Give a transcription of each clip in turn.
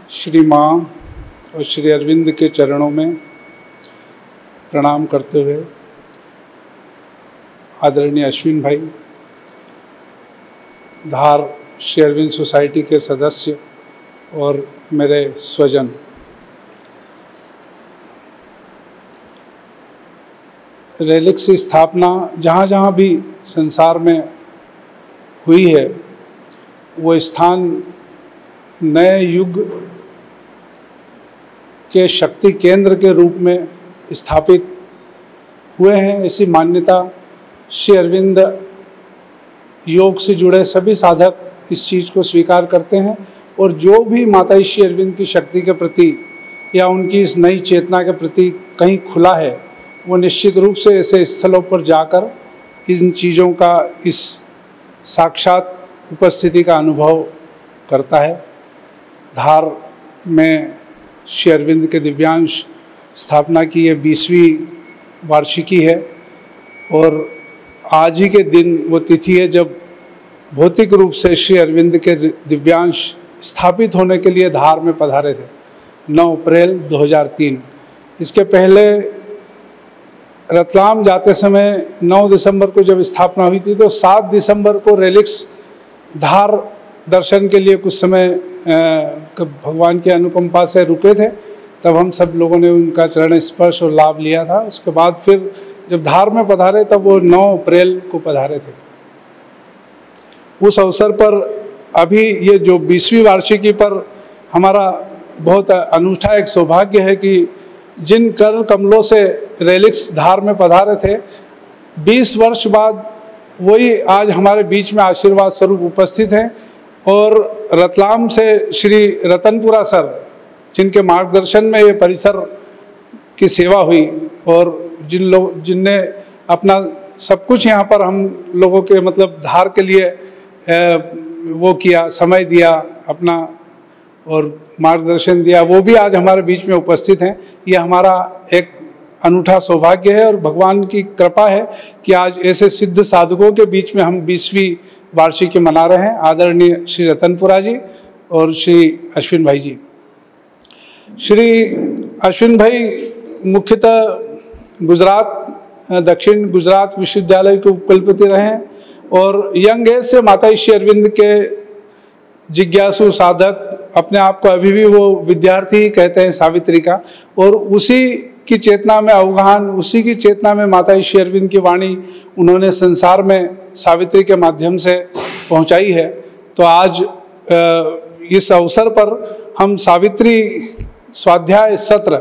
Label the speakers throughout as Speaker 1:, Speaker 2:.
Speaker 1: श्री माँ और श्री अरविंद के चरणों में प्रणाम करते हुए आदरणीय अश्विन भाई, धार श्री अरविंद सोसाइटी के सदस्य और मेरे स्वजन, रेलिक्स की स्थापना जहाँ जहाँ भी संसार में हुई है, वो स्थान नए युग के शक्ति केंद्र के रूप में स्थापित हुए हैं। ऐसी मान्यता श्री अरविंद योग से जुड़े सभी साधक इस चीज़ को स्वीकार करते हैं। और जो भी माता श्री अरविंद की शक्ति के प्रति या उनकी इस नई चेतना के प्रति कहीं खुला है, वो निश्चित रूप से ऐसे स्थलों पर जाकर इन चीज़ों का, इस साक्षात उपस्थिति का अनुभव करता है। धार में श्री अरविंद के दिव्यांश स्थापना की ये 20वीं वार्षिकी है और आज ही के दिन वो तिथि है जब भौतिक रूप से श्री अरविंद के दिव्यांश स्थापित होने के लिए धार में पधारे थे, 9 अप्रैल 2003। इसके पहले रतलाम जाते समय 9 दिसंबर को जब स्थापना हुई थी, तो 7 दिसंबर को रेलिक्स धार दर्शन के लिए कुछ समय भगवान की अनुकंपा से रुके थे। तब हम सब लोगों ने उनका चरण स्पर्श और लाभ लिया था। उसके बाद फिर जब धार में पधारे तब वो 9 अप्रैल को पधारे थे। उस अवसर पर अभी ये जो 20वीं वार्षिकी पर हमारा बहुत अनूठा एक सौभाग्य है कि जिन कर कमलों से रेलिक्स धार में पधारे थे, 20 वर्ष बाद वही आज हमारे बीच में आशीर्वाद स्वरूप उपस्थित हैं। और रतलाम से श्री रतनपुरा सर, जिनके मार्गदर्शन में ये परिसर की सेवा हुई और जिनने अपना सब कुछ यहाँ पर हम लोगों के मतलब धार के लिए वो किया, समय दिया अपना और मार्गदर्शन दिया, वो भी आज हमारे बीच में उपस्थित हैं। ये हमारा एक अनूठा सौभाग्य है और भगवान की कृपा है कि आज ऐसे सिद्ध साधकों के बीच में हम 20वीं वार्षिकी मना रहे हैं। आदरणीय श्री रतनपुरा जी और श्री अश्विन भाई जी। श्री अश्विन भाई मुख्यतः दक्षिण गुजरात विश्वविद्यालय के उपकुलपति रहे हैं और यंग एज से माता श्री अरविंद के जिज्ञासु साधक, अपने आप को अभी भी वो विद्यार्थी ही कहते हैं सावित्री का, और उसी की चेतना में अवगाहन, उसी की चेतना में माता श्री अरविंद की वाणी उन्होंने संसार में सावित्री के माध्यम से पहुंचाई है। तो आज इस अवसर पर हम सावित्री स्वाध्याय सत्र,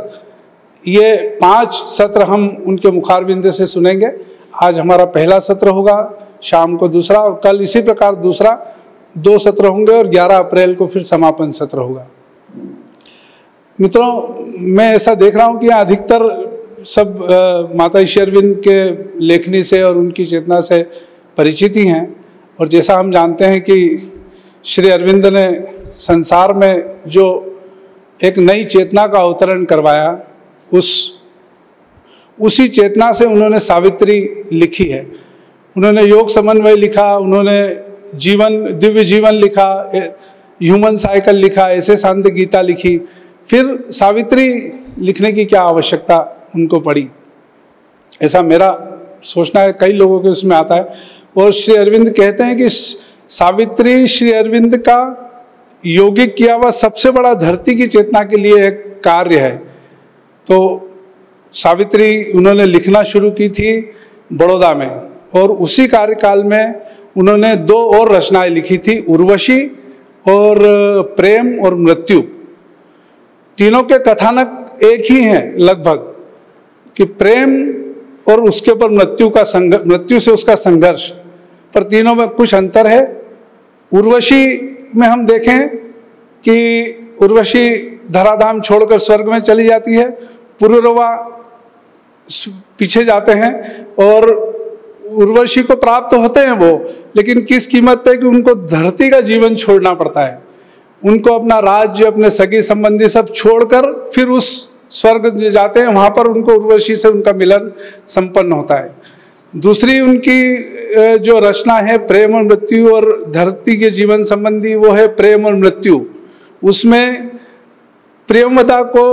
Speaker 1: ये 5 सत्र हम उनके मुखारबिंद से सुनेंगे। आज हमारा पहला सत्र होगा, शाम को दूसरा, और कल इसी प्रकार दूसरा 2 सत्र होंगे और 11 अप्रैल को फिर समापन सत्र होगा। मित्रों, मैं ऐसा देख रहा हूँ कि अधिकतर सब माता श्री अरविंद के लेखनी से और उनकी चेतना से परिचित ही हैं। और जैसा हम जानते हैं कि श्री अरविंद ने संसार में जो एक नई चेतना का अवतरण करवाया, उसी चेतना से उन्होंने सावित्री लिखी है। उन्होंने योग समन्वय लिखा, उन्होंने दिव्य जीवन लिखा, ह्यूमन साइकिल लिखा, ऐसे शांति गीता लिखी। फिर सावित्री लिखने की क्या आवश्यकता उनको पड़ी, ऐसा मेरा सोचना है। कई लोगों के उसमें आता है। और श्री अरविंद कहते हैं कि सावित्री श्री अरविंद का योगिक किया हुआ सबसे बड़ा धरती की चेतना के लिए एक कार्य है। तो सावित्री उन्होंने लिखना शुरू की थी बड़ौदा में, और उसी कार्यकाल में उन्होंने 2 और रचनाएं लिखी थी, उर्वशी और प्रेम और मृत्यु। तीनों के कथानक एक ही हैं लगभग, कि प्रेम और उसके ऊपर मृत्यु से उसका संघर्ष, पर तीनों में कुछ अंतर है। उर्वशी में हम देखें कि उर्वशी धराधाम छोड़कर स्वर्ग में चली जाती है, पुरुरवा पीछे जाते हैं और उर्वशी को प्राप्त होते हैं वो, लेकिन किस कीमत पे कि उनको धरती का जीवन छोड़ना पड़ता है। उनको अपना राज्य, अपने सगी संबंधी सब छोड़कर फिर उस स्वर्ग जाते हैं, वहाँ पर उनको उर्वशी से उनका मिलन संपन्न होता है। दूसरी उनकी जो रचना है प्रेम और मृत्यु और धरती के जीवन संबंधी, वो है प्रेम और मृत्यु। उसमें प्रियंवदा को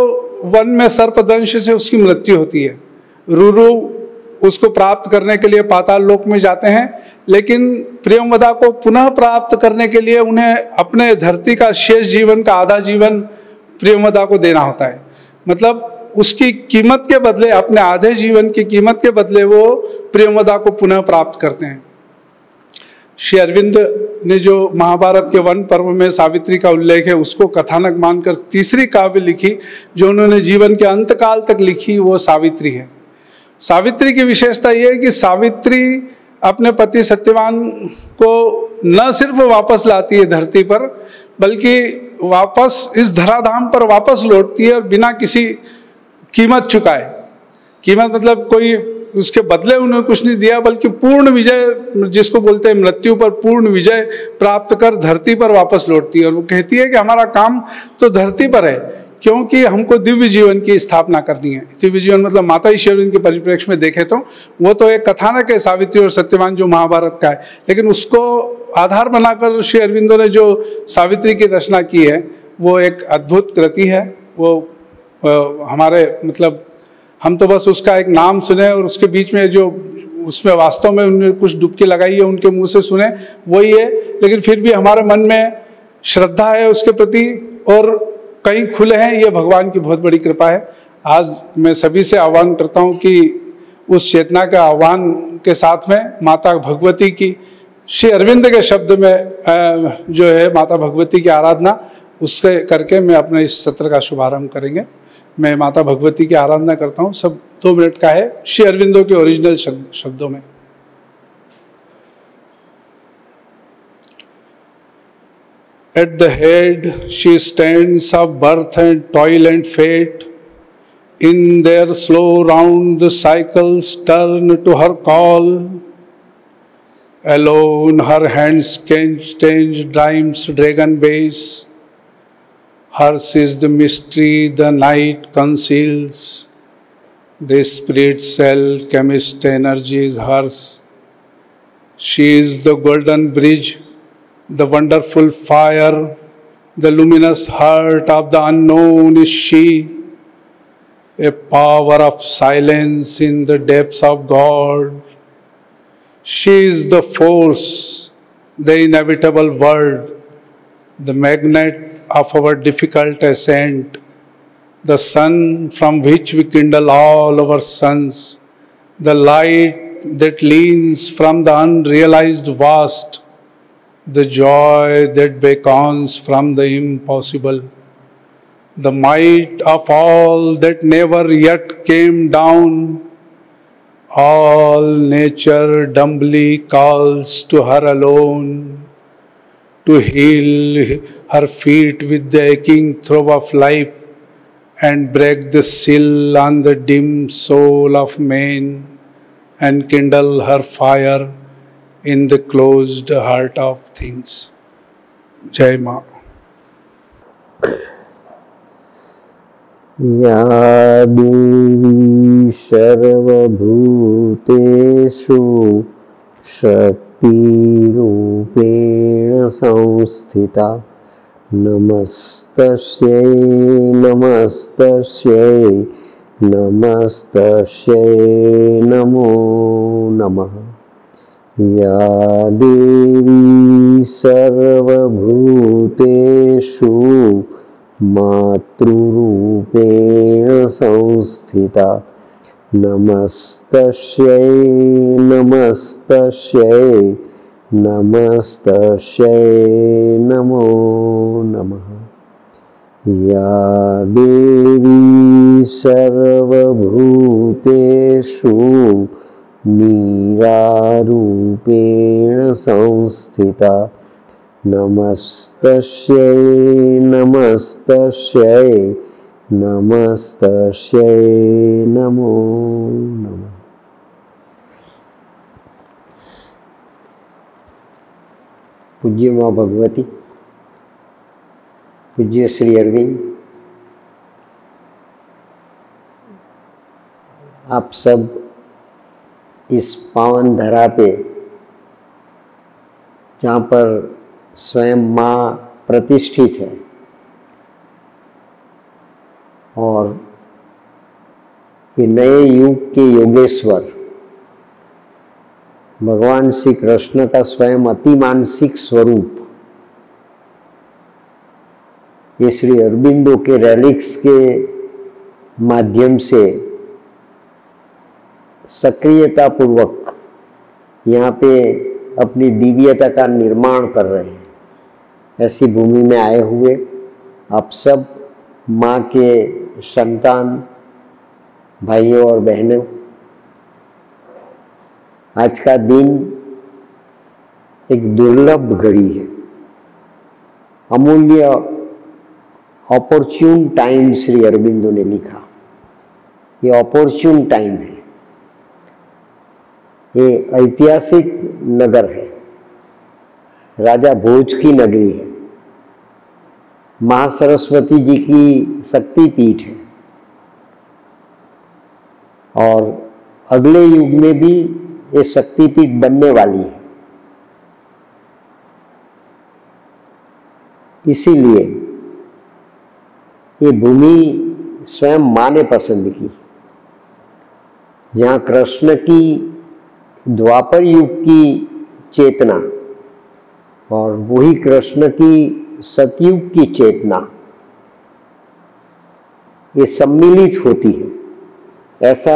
Speaker 1: वन में सर्पदंश से उसकी मृत्यु होती है। रुरु उसको प्राप्त करने के लिए पाताल लोक में जाते हैं, लेकिन प्रियंवदा को पुनः प्राप्त करने के लिए उन्हें अपने धरती का शेष जीवन का आधा जीवन प्रियंवदा को देना होता है। मतलब उसकी कीमत के बदले, अपने आधे जीवन की कीमत के बदले वो प्रियंवदा को पुनः प्राप्त करते हैं। श्री अरविंद ने जो महाभारत के वन पर्व में सावित्री का उल्लेख है उसको कथानक मानकर तीसरी काव्य लिखी जो उन्होंने जीवन के अंत काल तक लिखी, वो सावित्री है। सावित्री की विशेषता यह है कि सावित्री अपने पति सत्यवान को न सिर्फ वापस लाती है धरती पर, बल्कि वापस इस धराधाम पर वापस लौटती है और बिना किसी कीमत चुकाए। कीमत मतलब कोई उसके बदले उन्होंने कुछ नहीं दिया, बल्कि पूर्ण विजय, जिसको बोलते हैं मृत्यु पर पूर्ण विजय प्राप्त कर धरती पर वापस लौटती है। और वो कहती है कि हमारा काम तो धरती पर है, क्योंकि हमको दिव्य जीवन की स्थापना करनी है। दिव्य जीवन मतलब माता ईश्वरी के परिप्रेक्ष्य में देखें तो वो तो एक कथानक है सावित्री और सत्यवान जो महाभारत का है, लेकिन उसको आधार बनाकर श्री अरविंदो ने जो सावित्री की रचना की है वो एक अद्भुत कृति है। वो हमारे मतलब हम तो बस उसका एक नाम सुने और उसके बीच में जो उसमें वास्तव में उन्होंने कुछ डुबकी लगाई है उनके मुंह से सुने वही है, लेकिन फिर भी हमारे मन में श्रद्धा है उसके प्रति और कहीं खुले हैं, ये भगवान की बहुत बड़ी कृपा है। आज मैं सभी से आह्वान करता हूँ कि उस चेतना के आह्वान के साथ में माता भगवती की श्री अरविंद के शब्द में जो है माता भगवती की आराधना उसके करके मैं अपने इस सत्र का शुभारंभ करेंगे। मैं माता भगवती की आराधना करता हूँ, सब 2 मिनट का है श्री अरविंदो के ओरिजिनल शब्दों में। At the head she stands of birth and toil and fate. In their slow round the cycles turn to her call. Alone her hands change time's dragon base. Hers is the mystery the night conceals. The spirit cell chemist energy is hers. She is the golden bridge, the wonderful fire, the luminous heart of the unknown is she, a power of silence in the depths of God. She is the force, the inevitable word, the magnet of our difficult ascent, the sun from which we kindle all our suns, the light that leans from the unrealized vast, the joy that beckons from the impossible, the might of all that never yet came down. All nature dumbly calls to her alone, to heal her feet with the aching throb of life and break the seal on the dim soul of man and kindle her fire in the closed heart of things. Jai Ma.
Speaker 2: या देवी सर्वभूतेषु शक्तिरूपेण संस्थिता नमस्तस्यै नमस्तस्यै नमस्तस्यै नमो नमः। या देवी सर्वभूतेषु मातृरूपेण संस्थिता नमस्तस्यै नमस्तस्यै नमस्तस्यै नमो नमः। या देवी सर्वभूतेषु मीरारूपेण संस्थिता नमस्तस्यै नमस्तस्यै नमस्तस्यै नमो नमः। पूज्य माँ भगवती, पूज्य श्री अरविंद, आप सब इस पावन धरा पे जहाँ पर स्वयं माँ प्रतिष्ठित है, और ये नए युग के योगेश्वर भगवान श्री कृष्ण का स्वयं अति मानसिक स्वरूप ये श्री अरबिंदो के रेलिक्स के माध्यम से सक्रियता पूर्वक यहाँ पे अपनी दिव्यता का निर्माण कर रहे हैं। ऐसी भूमि में आए हुए आप सब माँ के संतान भाइयों और बहनों, आज का दिन एक दुर्लभ घड़ी है, अमूल्य अपॉर्चून टाइम श्री अरबिंदो ने लिखा। ये अपॉर्चून टाइम है, ये ऐतिहासिक नगर है, राजा भोज की नगरी है, महासरस्वती जी की शक्ति पीठ है और अगले युग में भी ये शक्तिपीठ बनने वाली है। इसीलिए ये भूमि स्वयं माँ ने पसंद की, जहाँ कृष्ण की द्वापर युग की चेतना और वही कृष्ण की सतयुग की चेतना ये सम्मिलित होती है। ऐसा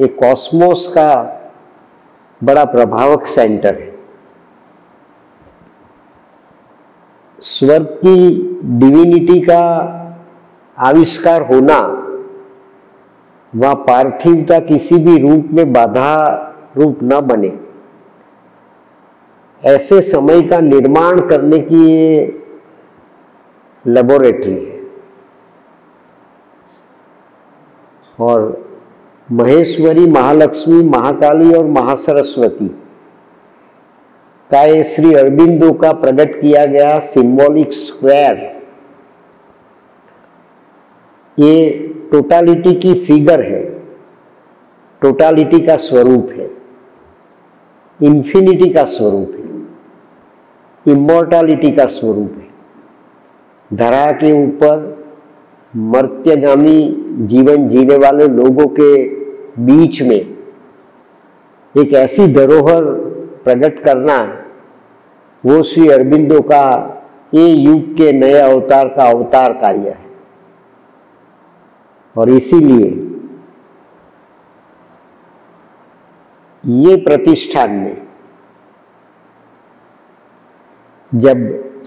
Speaker 2: ये कॉस्मोस का बड़ा प्रभावक सेंटर है। स्वर्ग की डिविनिटी का आविष्कार होना, वह पार्थिवता किसी भी रूप में बाधा रूप न बने, ऐसे समय का निर्माण करने की ये लेबोरेटरी है। और महेश्वरी, महालक्ष्मी, महाकाली और महासरस्वती का ये श्री अरबिंदो का प्रकट किया गया सिंबॉलिक स्क्वायर, ये टोटालिटी की फिगर है, टोटालिटी का स्वरूप है, इंफिनिटी का स्वरूप है, इमॉर्टलिटी का स्वरूप है। धरा के ऊपर मर्त्यगामी जीवन जीने वाले लोगों के बीच में एक ऐसी धरोहर प्रकट करना, वो श्री अरबिंदो का ये युग के नए अवतार का अवतार कार्य है। और इसीलिए ये प्रतिष्ठान में जब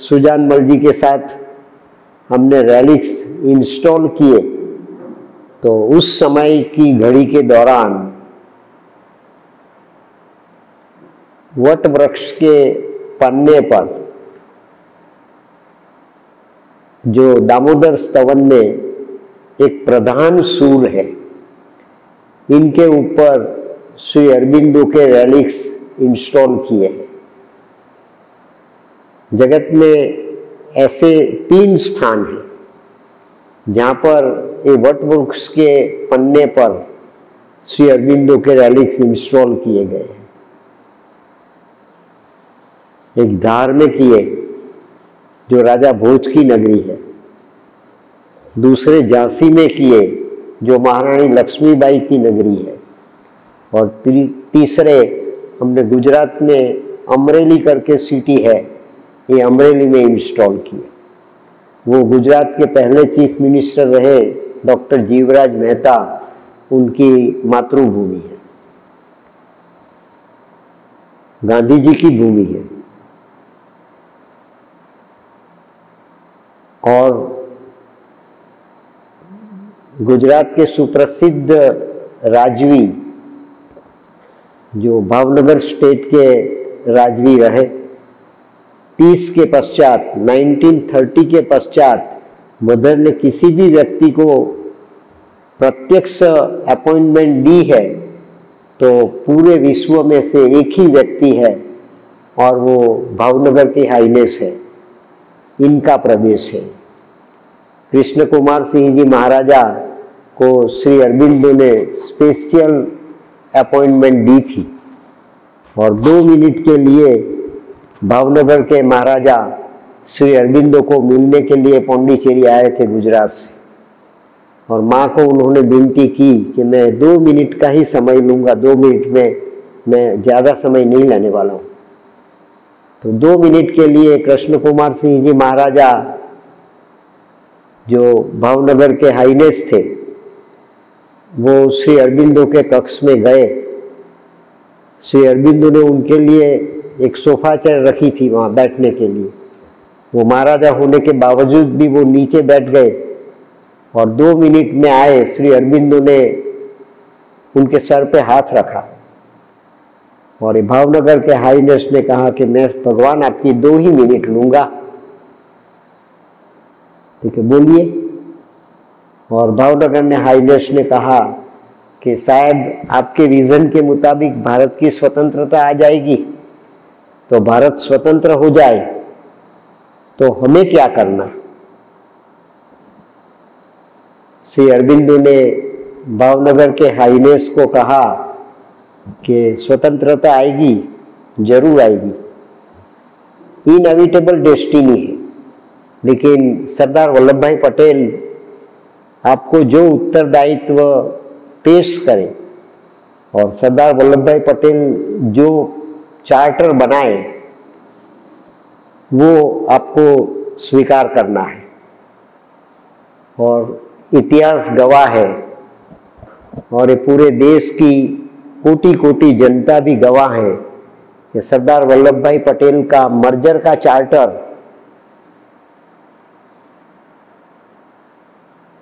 Speaker 2: सुजान मल जी के साथ हमने रेलिक्स इंस्टॉल किए, तो उस समय की घड़ी के दौरान वट वृक्ष के पन्ने पर जो दामोदर स्तवन में एक प्रधान सूल है, इनके ऊपर श्री अरबिंदो के रेलिक्स इंस्टॉल किए हैं। जगत में ऐसे 3 स्थान हैं जहाँ पर ये वट वृक्ष के पन्ने पर श्री अरबिंदो के रेलिक्स इंस्टॉल किए गए हैं। एक धार में किए, जो राजा भोज की नगरी है, दूसरे झांसी में किए, जो महारानी लक्ष्मीबाई की नगरी है, और तीसरे हमने गुजरात में अमरेली करके सिटी है, ये अमरेली में इंस्टॉल किए। वो गुजरात के पहले चीफ मिनिस्टर रहे डॉक्टर जीवराज मेहता, उनकी मातृभूमि है, गांधी जी की भूमि है। और गुजरात के सुप्रसिद्ध राजवी, जो भावनगर स्टेट के राजवी रहे, 30 के पश्चात 1930 के पश्चात मदर ने किसी भी व्यक्ति को प्रत्यक्ष अपॉइंटमेंट दी है तो पूरे विश्व में से एक ही व्यक्ति है, और वो भावनगर के हाईनेस है, इनका प्रदेश है। कृष्ण कुमार सिंह जी महाराजा को श्री अरबिंदो ने स्पेशल अपॉइंटमेंट दी थी, और 2 मिनट के लिए भावनगर के महाराजा श्री अरबिंदो को मिलने के लिए पौंडीचेरी आए थे गुजरात से, और माँ को उन्होंने विनती की कि मैं 2 मिनट का ही समय लूँगा, 2 मिनट में मैं ज़्यादा समय नहीं लेने वाला हूँ। तो 2 मिनट के लिए कृष्ण कुमार सिंह जी महाराजा जो भावनगर के हाईनेस थे, वो श्री अरबिंदो के कक्ष में गए। श्री अरबिंदो ने उनके लिए एक सोफा चेयर रखी थी वहाँ बैठने के लिए। वो महाराजा होने के बावजूद भी वो नीचे बैठ गए और 2 मिनट में आए। श्री अरबिंदो ने उनके सर पे हाथ रखा और भावनगर के हाईनेस ने कहा कि मैं भगवान आपकी 2 ही मिनट लूँगा, ठीक है बोलिए। और भावनगर ने हाईनेस ने कहा कि शायद आपके विजन के मुताबिक भारत की स्वतंत्रता आ जाएगी, तो भारत स्वतंत्र हो जाए तो हमें क्या करना। श्री अरबिंदो ने भावनगर के हाईनेस को कहा कि स्वतंत्रता आएगी, जरूर आएगी, इनएविटेबल डेस्टिनी है, लेकिन सरदार वल्लभ भाई पटेल आपको जो उत्तरदायित्व पेश करें और सरदार वल्लभ भाई पटेल जो चार्टर बनाए वो आपको स्वीकार करना है। और इतिहास गवाह है और ये पूरे देश की कोटि कोटि जनता भी गवाह है कि सरदार वल्लभ भाई पटेल का मर्जर का चार्टर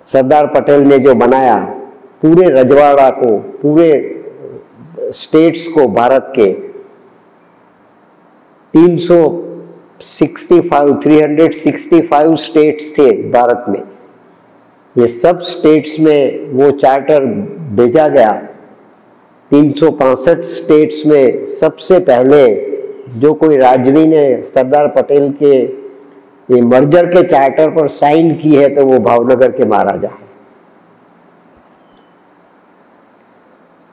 Speaker 2: सरदार पटेल ने जो बनाया, पूरे रजवाड़ा को, पूरे स्टेट्स को, भारत के 365 स्टेट्स थे भारत में, ये सब स्टेट्स में वो चार्टर भेजा गया। 365 स्टेट्स में सबसे पहले जो कोई राजवी ने सरदार पटेल के ये मर्जर के चार्टर पर साइन की है तो वो भावनगर के महाराजा है।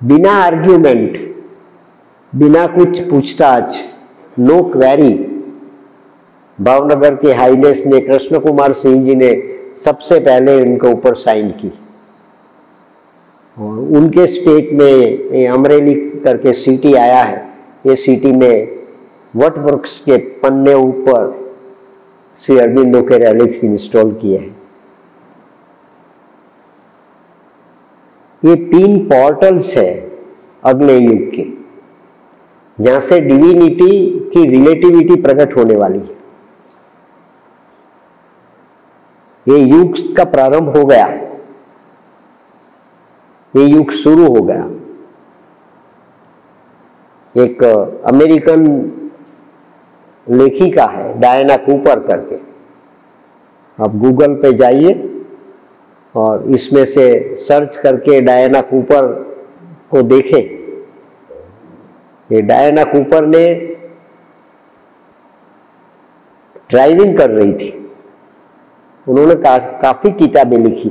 Speaker 2: बिना आर्ग्यूमेंट, बिना कुछ पूछताछ, नो क्वेरी, भावनगर के हाईनेस ने, कृष्ण कुमार सिंह जी ने सबसे पहले इनके ऊपर साइन की। और उनके स्टेट में अमरेली करके सिटी आया है, ये सिटी में वट वृक्ष के पन्ने ऊपर श्री अरबिंदो के रेलिक्स इंस्टॉल किए हैं। ये 3 पोर्टल्स है अगले युग के, जहां से डिविनिटी की रिलेटिविटी प्रकट होने वाली है। ये युग का प्रारंभ हो गया, ये युग शुरू हो गया। एक अमेरिकन लेखिका है डायना कूपर करके, आप गूगल पे जाइए और इसमें से सर्च करके डायना कूपर को देखें। ये डायना कूपर ने ड्राइविंग कर रही थी, उन्होंने काफी किताबें लिखी,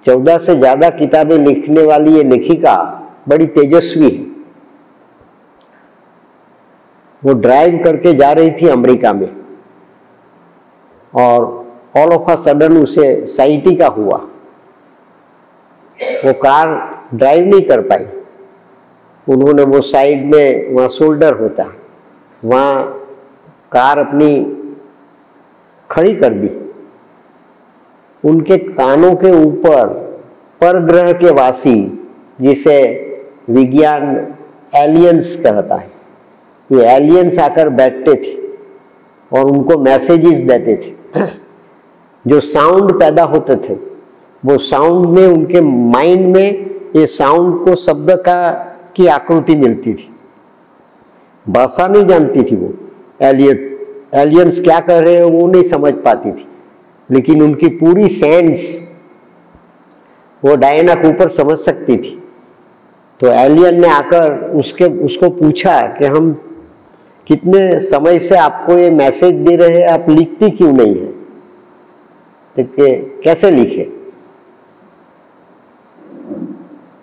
Speaker 2: 14 से ज्यादा किताबें लिखने वाली ये लेखिका बड़ी तेजस्वी है। वो ड्राइव करके जा रही थी अमेरिका में और ऑल ऑफ अ सडन उसे साइटिका हुआ, वो कार ड्राइव नहीं कर पाई। उन्होंने वो साइड में, वहाँ शोल्डर होता, वहाँ कार अपनी खड़ी कर दी। उनके कानों के ऊपर परग्रह के वासी, जिसे विज्ञान एलियंस कहता है, ये एलियंस आकर बैठते थे और उनको मैसेजेस देते थे। जो साउंड पैदा होते थे, वो साउंड में उनके माइंड में ये साउंड को शब्द की आकृति मिलती थी। भाषा नहीं जानती थी वो एलियंस क्या कर रहे हैं वो नहीं समझ पाती थी, लेकिन उनकी पूरी सेंस वो डायना कूपर समझ सकती थी। तो एलियन ने आकर उसको पूछा कि हम कितने समय से आपको ये मैसेज दे रहे हैं, आप लिखती क्यों नहीं है? तो कैसे लिखे?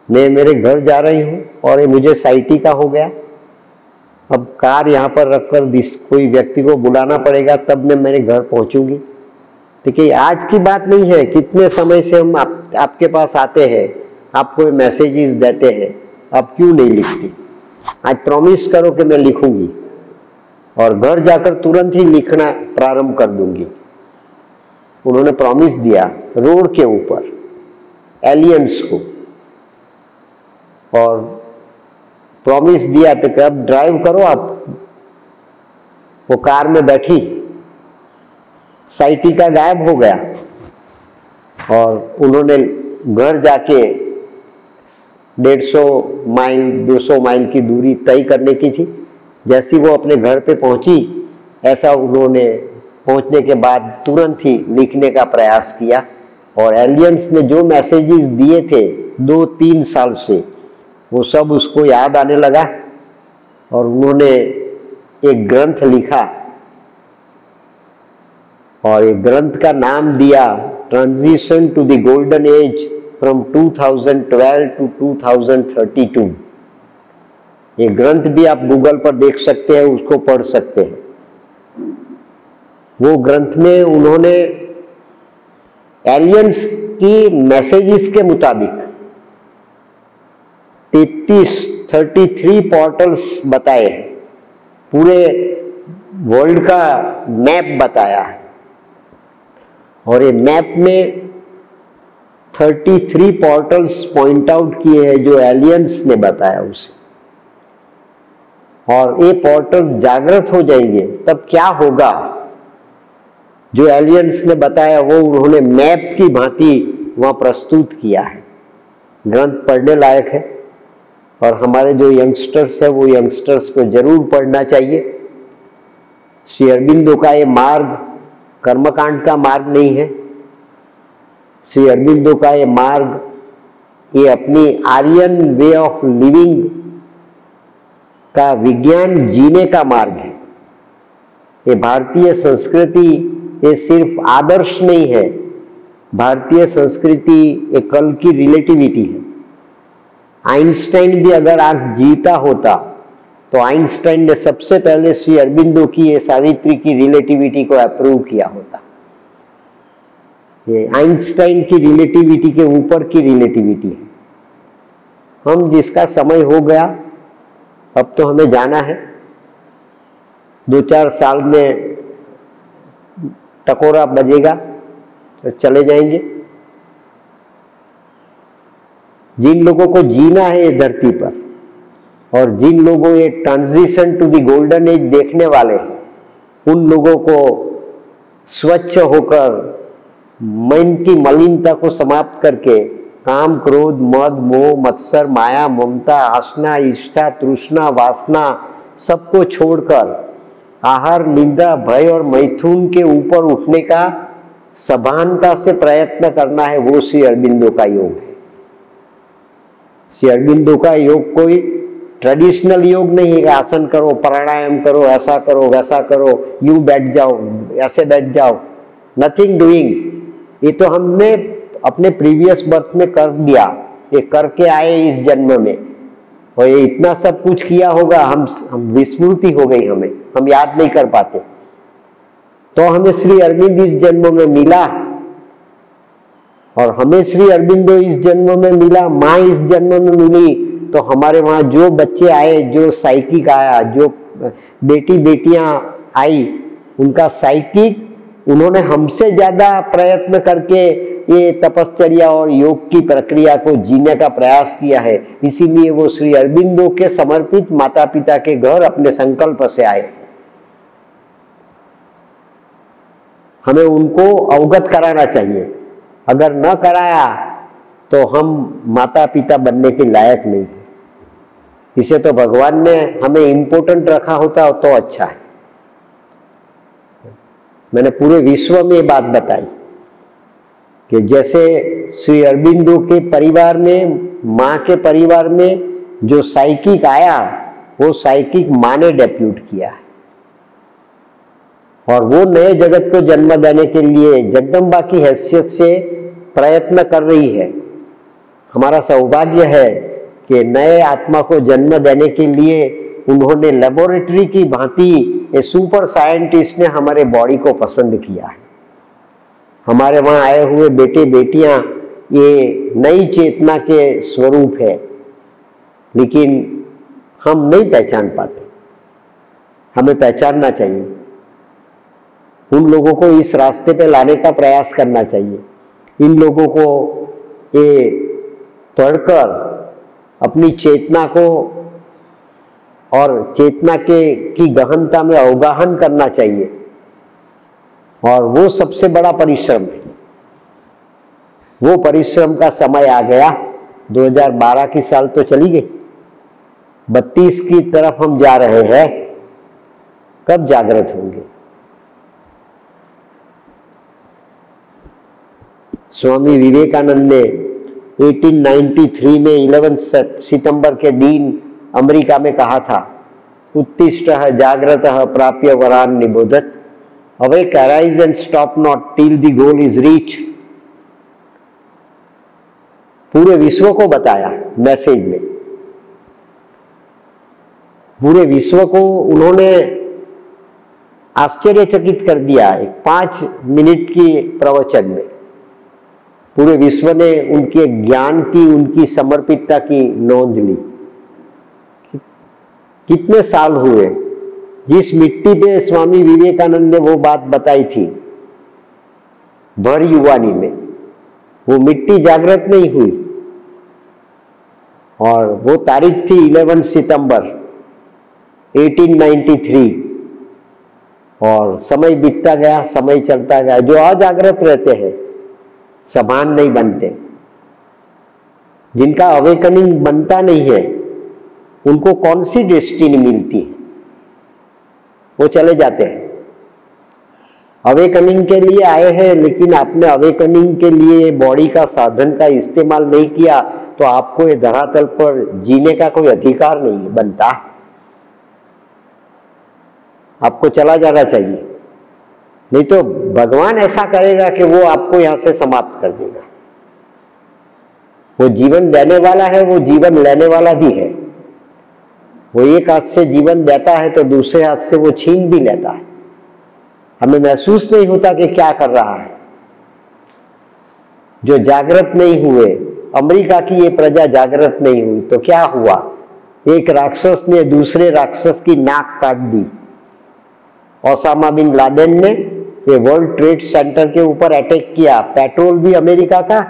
Speaker 2: मैं मेरे घर जा रही हूँ और ये मुझे साइटिका हो गया, अब कार यहाँ पर रखकर कोई व्यक्ति को बुलाना पड़ेगा तब मैं मेरे घर पहुँचूंगी। देखिए आज की बात नहीं है, कितने समय से हम आपके पास आते हैं, आपको मैसेजेस देते हैं, आप क्यों नहीं लिखती? आज प्रॉमिस करो कि मैं लिखूंगी और घर जाकर तुरंत ही लिखना प्रारंभ कर दूंगी। उन्होंने प्रॉमिस दिया रोड के ऊपर एलियंस को, और प्रॉमिस दिया तो कि अब ड्राइव करो आप। वो कार में बैठी, साइकिल गायब हो गया और उन्होंने घर जाके 150 माइल 200 माइल की दूरी तय करने की थी। जैसी वो अपने घर पे पहुंची, ऐसा उन्होंने पहुंचने के बाद तुरंत ही लिखने का प्रयास किया और एलियंस ने जो मैसेजेस दिए थे 2-3 साल से, वो सब उसको याद आने लगा और उन्होंने एक ग्रंथ लिखा और एक ग्रंथ का नाम दिया transition to the golden age from 2012 to 2032। ये ग्रंथ भी आप गूगल पर देख सकते हैं, उसको पढ़ सकते हैं। वो ग्रंथ में उन्होंने एलियंस की मैसेजेस के मुताबिक 33 पोर्टल्स बताए, पूरे वर्ल्ड का मैप बताया है और ये मैप में 33 पोर्टल्स पॉइंट आउट किए हैं जो एलियंस ने बताया उसे। और ये पोर्टल्स जागृत हो जाएंगे तब क्या होगा, जो एलियंस ने बताया वो उन्होंने मैप की भांति वहां प्रस्तुत किया है। ग्रंथ पढ़ने लायक है और हमारे जो यंगस्टर्स है वो यंगस्टर्स को जरूर पढ़ना चाहिए। श्री अरबिंदो का ये मार्ग कर्मकांड का मार्ग नहीं है। श्री अरबिंदो का ये मार्ग ये अपनी आर्यन वे ऑफ लिविंग का विज्ञान जीने का मार्ग है। ये भारतीय संस्कृति ये सिर्फ आदर्श नहीं है, भारतीय संस्कृति एक कल की रिलेटिविटी है। आइंस्टाइन भी अगर आज जीता होता तो आइंस्टाइन ने सबसे पहले श्री अरबिंदो की ये सावित्री की रिलेटिविटी को अप्रूव किया होता। ये आइंस्टाइन की रिलेटिविटी के ऊपर की रिलेटिविटी है। हम जिसका समय हो गया, अब तो हमें जाना है। 2-4 साल में टकोरा बजेगा तो चले जाएंगे। जिन लोगों को जीना है ये धरती पर और जिन लोगों ये transition to the golden age देखने वाले हैं, उन लोगों को स्वच्छ होकर मन की मलिनता को समाप्त करके काम, क्रोध, मद, मोह, मत्सर, माया, ममता, आसना, इष्टा, तृष्णा, वासना सबको छोड़कर आहार, निंदा, भय और मैथुन के ऊपर उठने का सभानता से प्रयत्न करना है। वो श्री अरबिंदो का योग है। श्री अरबिंदो का योग कोई ट्रेडिशनल योग नहीं है, आसन करो, प्राणायाम करो, ऐसा करो, वैसा करो, यूं बैठ जाओ, ऐसे बैठ जाओ, नथिंग डूइंग। ये तो हमने अपने प्रीवियस बर्थ में कर दिया, ये करके आए इस जन्म में, और ये इतना सब कुछ किया होगा, हम विस्मृति हो गई, हम याद नहीं कर पाते। तो हमें श्री अरविंद इस जन्म में मिला और हमें श्री अरबिंदो इस जन्म में मिला, माँ इस जन्म में मिली। तो हमारे वहां जो बच्चे आए, जो साइकिक आया, जो बेटियां आई, उनका साइकिक उन्होंने हमसे ज्यादा प्रयत्न करके ये तपश्चर्या और योग की प्रक्रिया को जीने का प्रयास किया है। इसीलिए वो श्री अरबिंदो के समर्पित माता पिता के घर अपने संकल्प से आए। हमें उनको अवगत कराना चाहिए। अगर न कराया तो हम माता पिता बनने के लायक नहीं है। इसे तो भगवान ने हमें इम्पोर्टेंट रखा होता तो अच्छा है। मैंने पूरे विश्व में ये बात बताई कि जैसे श्री अरबिंदो के परिवार में, माँ के परिवार में जो साइकिक आया, वो साइकिक माँ ने डेप्यूट किया है और वो नए जगत को जन्म देने के लिए जगदम्बा की हैसियत से प्रयत्न कर रही है। हमारा सौभाग्य है कि नए आत्मा को जन्म देने के लिए उन्होंने लेबोरेटरी की भांति ये सुपर साइंटिस्ट ने हमारे बॉडी को पसंद किया है। हमारे वहाँ आए हुए बेटे बेटियां ये नई चेतना के स्वरूप है, लेकिन हम नहीं पहचान पाते। हमें पहचानना चाहिए, उन लोगों को इस रास्ते पे लाने का प्रयास करना चाहिए। इन लोगों को ये पढ़कर अपनी चेतना को और चेतना की गहनता में अवगाहन करना चाहिए, और वो सबसे बड़ा परिश्रम है। वो परिश्रम का समय आ गया। 2012 की साल तो चली गई, 32 की तरफ हम जा रहे हैं। कब जागृत होंगे? स्वामी विवेकानंद ने 1893 में 11 सितंबर के दिन अमेरिका में कहा था, उत्तिष्ठः जाग्रतः प्राप्य वरान निबोधत, awake, arise and stop not till the goal is reached। पूरे विश्व को बताया मैसेज में, पूरे विश्व को उन्होंने आश्चर्यचकित कर दिया। एक 5 मिनट की प्रवचन में पूरे विश्व ने उनके ज्ञान की, उनकी समर्पितता की नोंद ली। कितने साल हुए जिस मिट्टी पे स्वामी विवेकानंद ने वो बात बताई थी भर युवानी में, वो मिट्टी जागृत नहीं हुई। और वो तारीख थी 11 सितंबर 1893, और समय बीतता गया, समय चलता गया। जो अजागृत रहते हैं समान नहीं बनते, जिनका अवेकनिंग बनता नहीं है उनको कौन सी डेस्टिनी मिलती है? वो चले जाते हैं। अवेकनिंग के लिए आए हैं, लेकिन आपने अवेकनिंग के लिए बॉडी का साधन का इस्तेमाल नहीं किया तो आपको ये धरातल पर जीने का कोई अधिकार नहीं बनता। आपको चला जाना चाहिए, नहीं तो भगवान ऐसा करेगा कि वो आपको यहां से समाप्त कर देगा। वो जीवन देने वाला है, वो जीवन लेने वाला भी है। वो एक हाथ से जीवन देता है तो दूसरे हाथ से वो छीन भी लेता है। हमें महसूस नहीं होता कि क्या कर रहा है। जो जागृत नहीं हुए, अमेरिका की ये प्रजा जागृत नहीं हुई तो क्या हुआ? एक राक्षस ने दूसरे राक्षस की नाक काट दी। ओसामा बिन लादेन ने ये वर्ल्ड ट्रेड सेंटर के ऊपर अटैक किया। पेट्रोल भी अमेरिका का,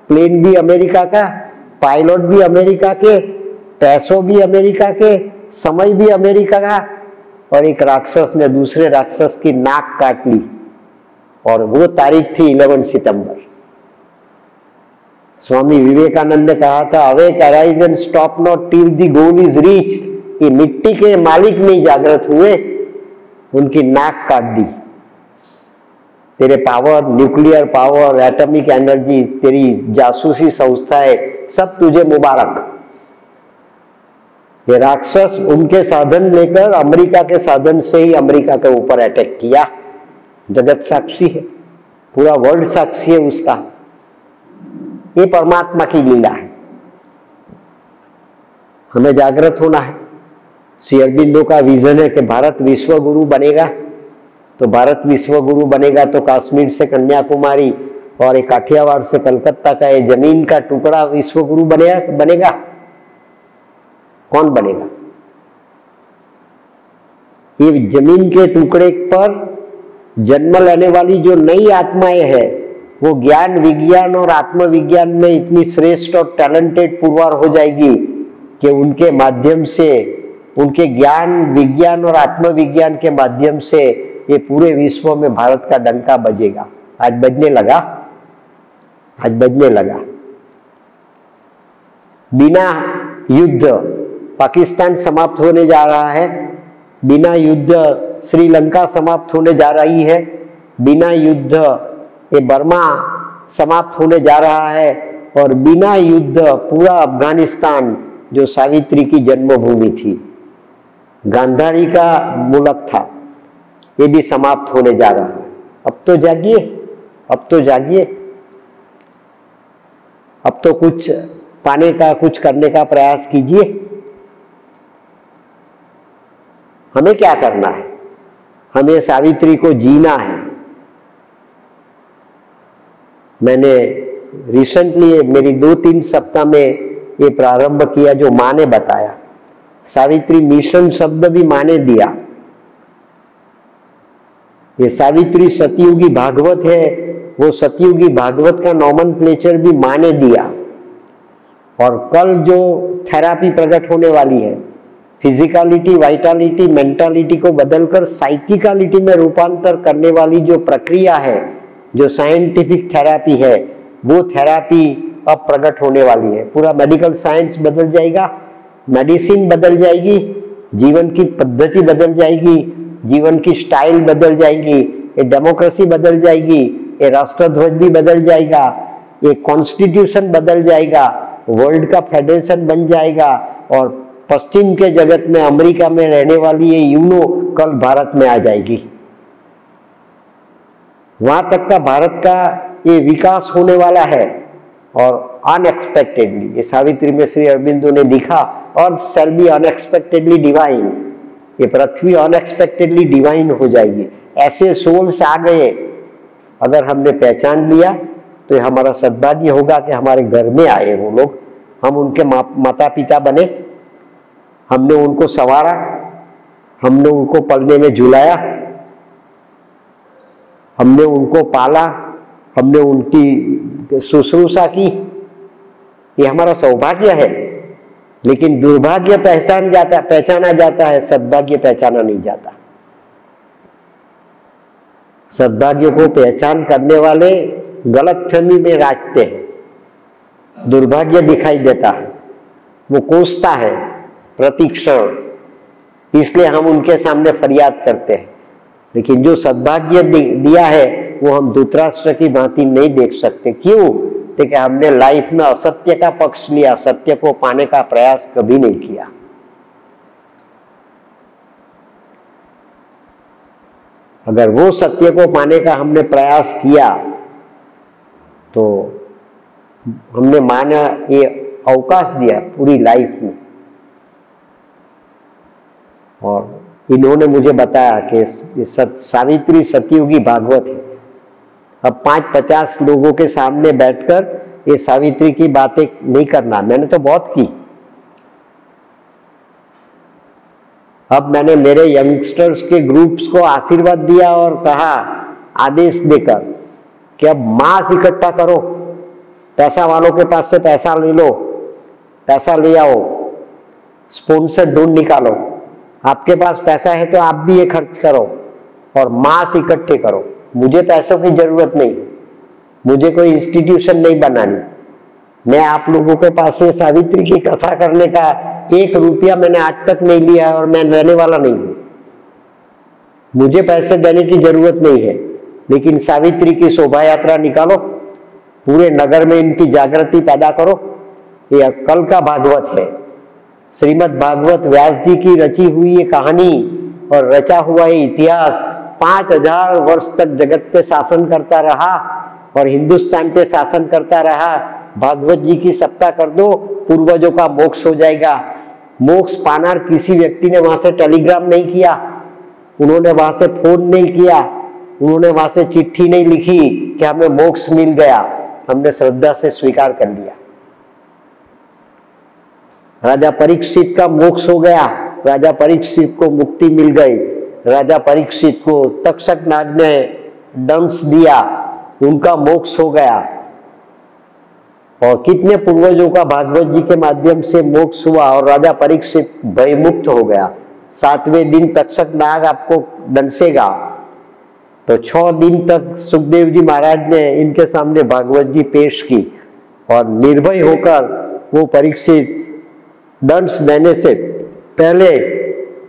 Speaker 2: प्लेन भी अमेरिका का, पायलट भी अमेरिका के, पैसों भी अमेरिका के, समय भी अमेरिका का, और एक राक्षस ने दूसरे राक्षस की नाक काट ली। और वो तारीख थी 11 सितंबर। स्वामी विवेकानंद ने कहा था, awake, arise and stop not till the goal is reach. ये मिट्टी के मालिक नहीं जागृत हुए, उनकी नाक काट दी। तेरे power, nuclear power, atomic energy, तेरी जासूसी संस्थाएं, सब तुझे मुबारक। ये राक्षस उनके साधन लेकर अमेरिका के साधन से ही अमेरिका के ऊपर अटैक किया। जगत साक्षी है, पूरा वर्ल्ड साक्षी है उसका। ये परमात्मा की लीला है। हमें जागृत होना है। श्री अरबिंदो का विजन है कि भारत विश्व गुरु बनेगा। तो भारत विश्व गुरु बनेगा तो कश्मीर से कन्याकुमारी और एक काठियावाड़ से कलकत्ता का ये जमीन का टुकड़ा विश्व गुरु बनेगा। कौन बनेगा? ये जमीन के टुकड़े पर जन्म लेने वाली जो नई आत्माएं हैं, वो ज्ञान, विज्ञान और आत्मविज्ञान में इतनी श्रेष्ठ और टैलेंटेड पुरवार हो जाएगी कि उनके माध्यम से, उनके ज्ञान, विज्ञान और आत्मविज्ञान के माध्यम से ये पूरे विश्व में भारत का डंका बजेगा। आज बजने लगा, आज बजने लगा। बिना युद्ध पाकिस्तान समाप्त होने जा रहा है, बिना युद्ध श्रीलंका समाप्त होने जा रही है, बिना युद्ध ये बर्मा समाप्त होने जा रहा है, और बिना युद्ध पूरा अफगानिस्तान जो सावित्री की जन्मभूमि थी, गांधारी का मुल्क था, ये भी समाप्त होने जा रहा है। अब तो जागिए, अब तो जागिए। अब तो कुछ पाने का, कुछ करने का प्रयास कीजिए। हमें क्या करना है? हमें सावित्री को जीना है। मैंने रिसेंटली मेरी 2-3 सप्ताह में ये प्रारंभ किया जो माँ ने बताया। सावित्री मिशन शब्द भी माँ ने दिया। ये सावित्री सतयुगी भागवत है, वो सतयुगी भागवत का नॉमेनक्लेचर भी माँ ने दिया। और कल जो थेरापी प्रकट होने वाली है, फिजिकलिटी, वाइटलिटी, मेंटालिटी को बदलकर साइकिकलिटी में रूपांतर करने वाली जो प्रक्रिया है, जो साइंटिफिक थेरापी है, वो थेरापी अब प्रकट होने वाली है। पूरा मेडिकल साइंस बदल जाएगा, मेडिसिन बदल जाएगी, जीवन की पद्धति बदल जाएगी, जीवन की स्टाइल बदल जाएगी, ये डेमोक्रेसी बदल जाएगी, ये राष्ट्रध्वज भी बदल जाएगा, ये कॉन्स्टिट्यूशन बदल जाएगा, वर्ल्ड का फेडरेशन बन जाएगा। और पश्चिम के जगत में, अमेरिका में रहने वाली ये यूनो कल भारत में आ जाएगी। वहां तक का भारत का ये विकास होने वाला है। और अनएक्सपेक्टेडली, ये सावित्री में श्री अरबिंदो ने लिखा, और शैल बी अनएक्सपेक्टेडली डिवाइन, ये पृथ्वी अनएक्सपेक्टेडली डिवाइन हो जाएगी। ऐसे सोल्स आ गए, अगर हमने पहचान लिया तो हमारा सद्भाग्य होगा कि हमारे घर में आए वो लोग, हम उनके माता पिता बने, हमने उनको संवारा, हमने उनको पलने में झुलाया, हमने उनको पाला, हमने उनकी शुश्रूषा की। ये हमारा सौभाग्य है। लेकिन दुर्भाग्य पहचाना जाता है, सद्भाग्य पहचाना नहीं जाता। सद्भाग्य को पहचान करने वाले गलतफहमी में राजते हैं। दुर्भाग्य दिखाई देता है, वो कोसता है प्रतिक्षण, इसलिए हम उनके सामने फरियाद करते हैं। लेकिन जो सद्भाग्य दिया है वो हम धृतराष्ट्र की भांति नहीं देख सकते। क्यों? कि हमने लाइफ में असत्य का पक्ष लिया, सत्य को पाने का प्रयास कभी नहीं किया। अगर वो सत्य को पाने का हमने प्रयास किया तो हमने माना, ये अवकाश दिया पूरी लाइफ में। और इन्होंने मुझे बताया कि सावित्री सतयुगी भागवत है। अब 5-50 लोगों के सामने बैठकर ये सावित्री की बातें नहीं करना, मैंने तो बहुत की। अब मैंने मेरे यंगस्टर्स के ग्रुप्स को आशीर्वाद दिया और कहा, आदेश देकर, कि अब मास इकट्ठा करो, पैसा वालों के पास से पैसा ले लो, पैसा ले आओ, स्पॉन्सर ढूंढ निकालो। आपके पास पैसा है तो आप भी ये खर्च करो और मास इकट्ठे करो। मुझे पैसों की जरूरत नहीं, मुझे कोई इंस्टीट्यूशन नहीं बनानी। मैं आप लोगों के पास से सावित्री की कथा करने का 1 रुपया मैंने आज तक नहीं लिया और मैं लेने वाला नहीं हूं। मुझे पैसे देने की जरूरत नहीं है, लेकिन सावित्री की शोभा यात्रा निकालो, पूरे नगर में इनकी जागृति पैदा करो। यह कल का भागवत है। श्रीमद् भागवत व्यास जी की रची हुई ये कहानी और रचा हुआ ये इतिहास 5000 वर्ष तक जगत पे शासन करता रहा और हिंदुस्तान पे शासन करता रहा। भागवत जी की सप्ताह कर दो, पूर्वजों का मोक्ष हो जाएगा। मोक्ष पाना, किसी व्यक्ति ने वहां से टेलीग्राम नहीं किया, उन्होंने वहां से फोन नहीं किया, उन्होंने वहां से चिट्ठी नहीं लिखी कि हमें मोक्ष मिल गया। हमने श्रद्धा से स्वीकार कर लिया। राजा परीक्षित का मोक्ष हो गया, राजा परीक्षित को मुक्ति मिल गई। राजा परीक्षित को तक्षक नाग ने दंश दिया, उनका मोक्ष हो गया। और कितने पूर्वजों का भागवत जी के माध्यम से मोक्ष हुआ और राजा परीक्षित भयमुक्त हो गया। 7वें दिन तक्षक नाग आपको दंसेगा, तो 6 दिन तक सुखदेव जी महाराज ने इनके सामने भागवत जी पेश की और निर्भय होकर वो परीक्षित दंश देने से पहले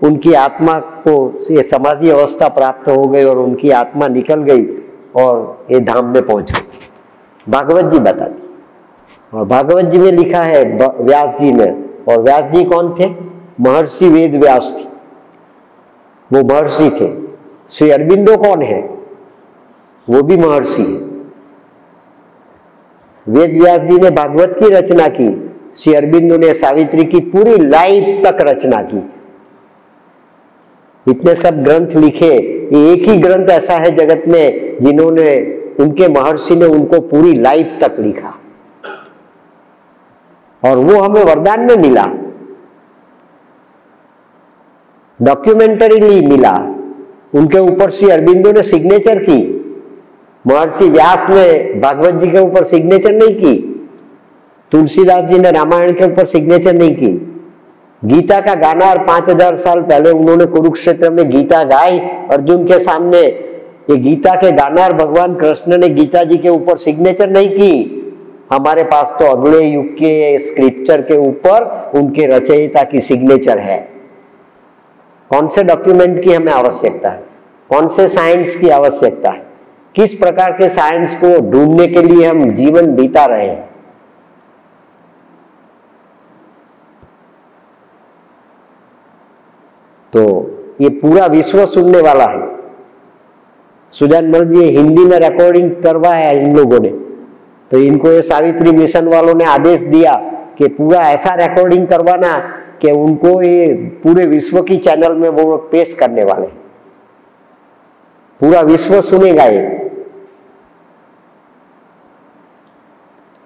Speaker 2: उनकी आत्मा को ये समाधि अवस्था प्राप्त हो गई और उनकी आत्मा निकल गई और ये धाम में पहुंच गई। भागवत जी बताती। और भागवत जी में लिखा है व्यास जी ने, और व्यास जी कौन थे? महर्षि वेद व्यास थे, वो महर्षि थे। श्री अरबिंदो कौन है? वो भी महर्षि है। वेद व्यास जी ने भागवत की रचना की, श्री अरबिंदो ने सावित्री की पूरी लाइफ तक रचना की। इतने सब ग्रंथ लिखे, एक ही ग्रंथ ऐसा है जगत में जिन्होंने उनके महर्षि ने उनको पूरी लाइफ तक लिखा और वो हमें वरदान में मिला, डॉक्यूमेंटरीली मिला। उनके ऊपर श्री अरबिंदो ने सिग्नेचर की, महर्षि व्यास ने भागवत जी के ऊपर सिग्नेचर नहीं की, तुलसीदास जी ने रामायण के ऊपर सिग्नेचर नहीं की। गीता का गाना और 5000 साल पहले उन्होंने कुरुक्षेत्र में गीता गाई अर्जुन के सामने, ये गीता के गाना और भगवान कृष्ण ने गीता जी के ऊपर सिग्नेचर नहीं की। हमारे पास तो अगले युग के स्क्रिप्चर के ऊपर उनके रचयिता की सिग्नेचर है। कौन से डॉक्यूमेंट की हमें आवश्यकता है, कौन से साइंस की आवश्यकता है, किस प्रकार के साइंस को ढूंढने के लिए हम जीवन बिता रहे हैं। तो ये पूरा विश्व सुनने वाला है। सुजान मल जी हिंदी में रिकॉर्डिंग करवाया है इन लोगों ने, तो इनको ये सावित्री मिशन वालों ने आदेश दिया कि पूरा ऐसा रिकॉर्डिंग करवाना कि उनको ये पूरे विश्व की चैनल में वो पेश करने वाले, पूरा विश्व सुनेगा ये।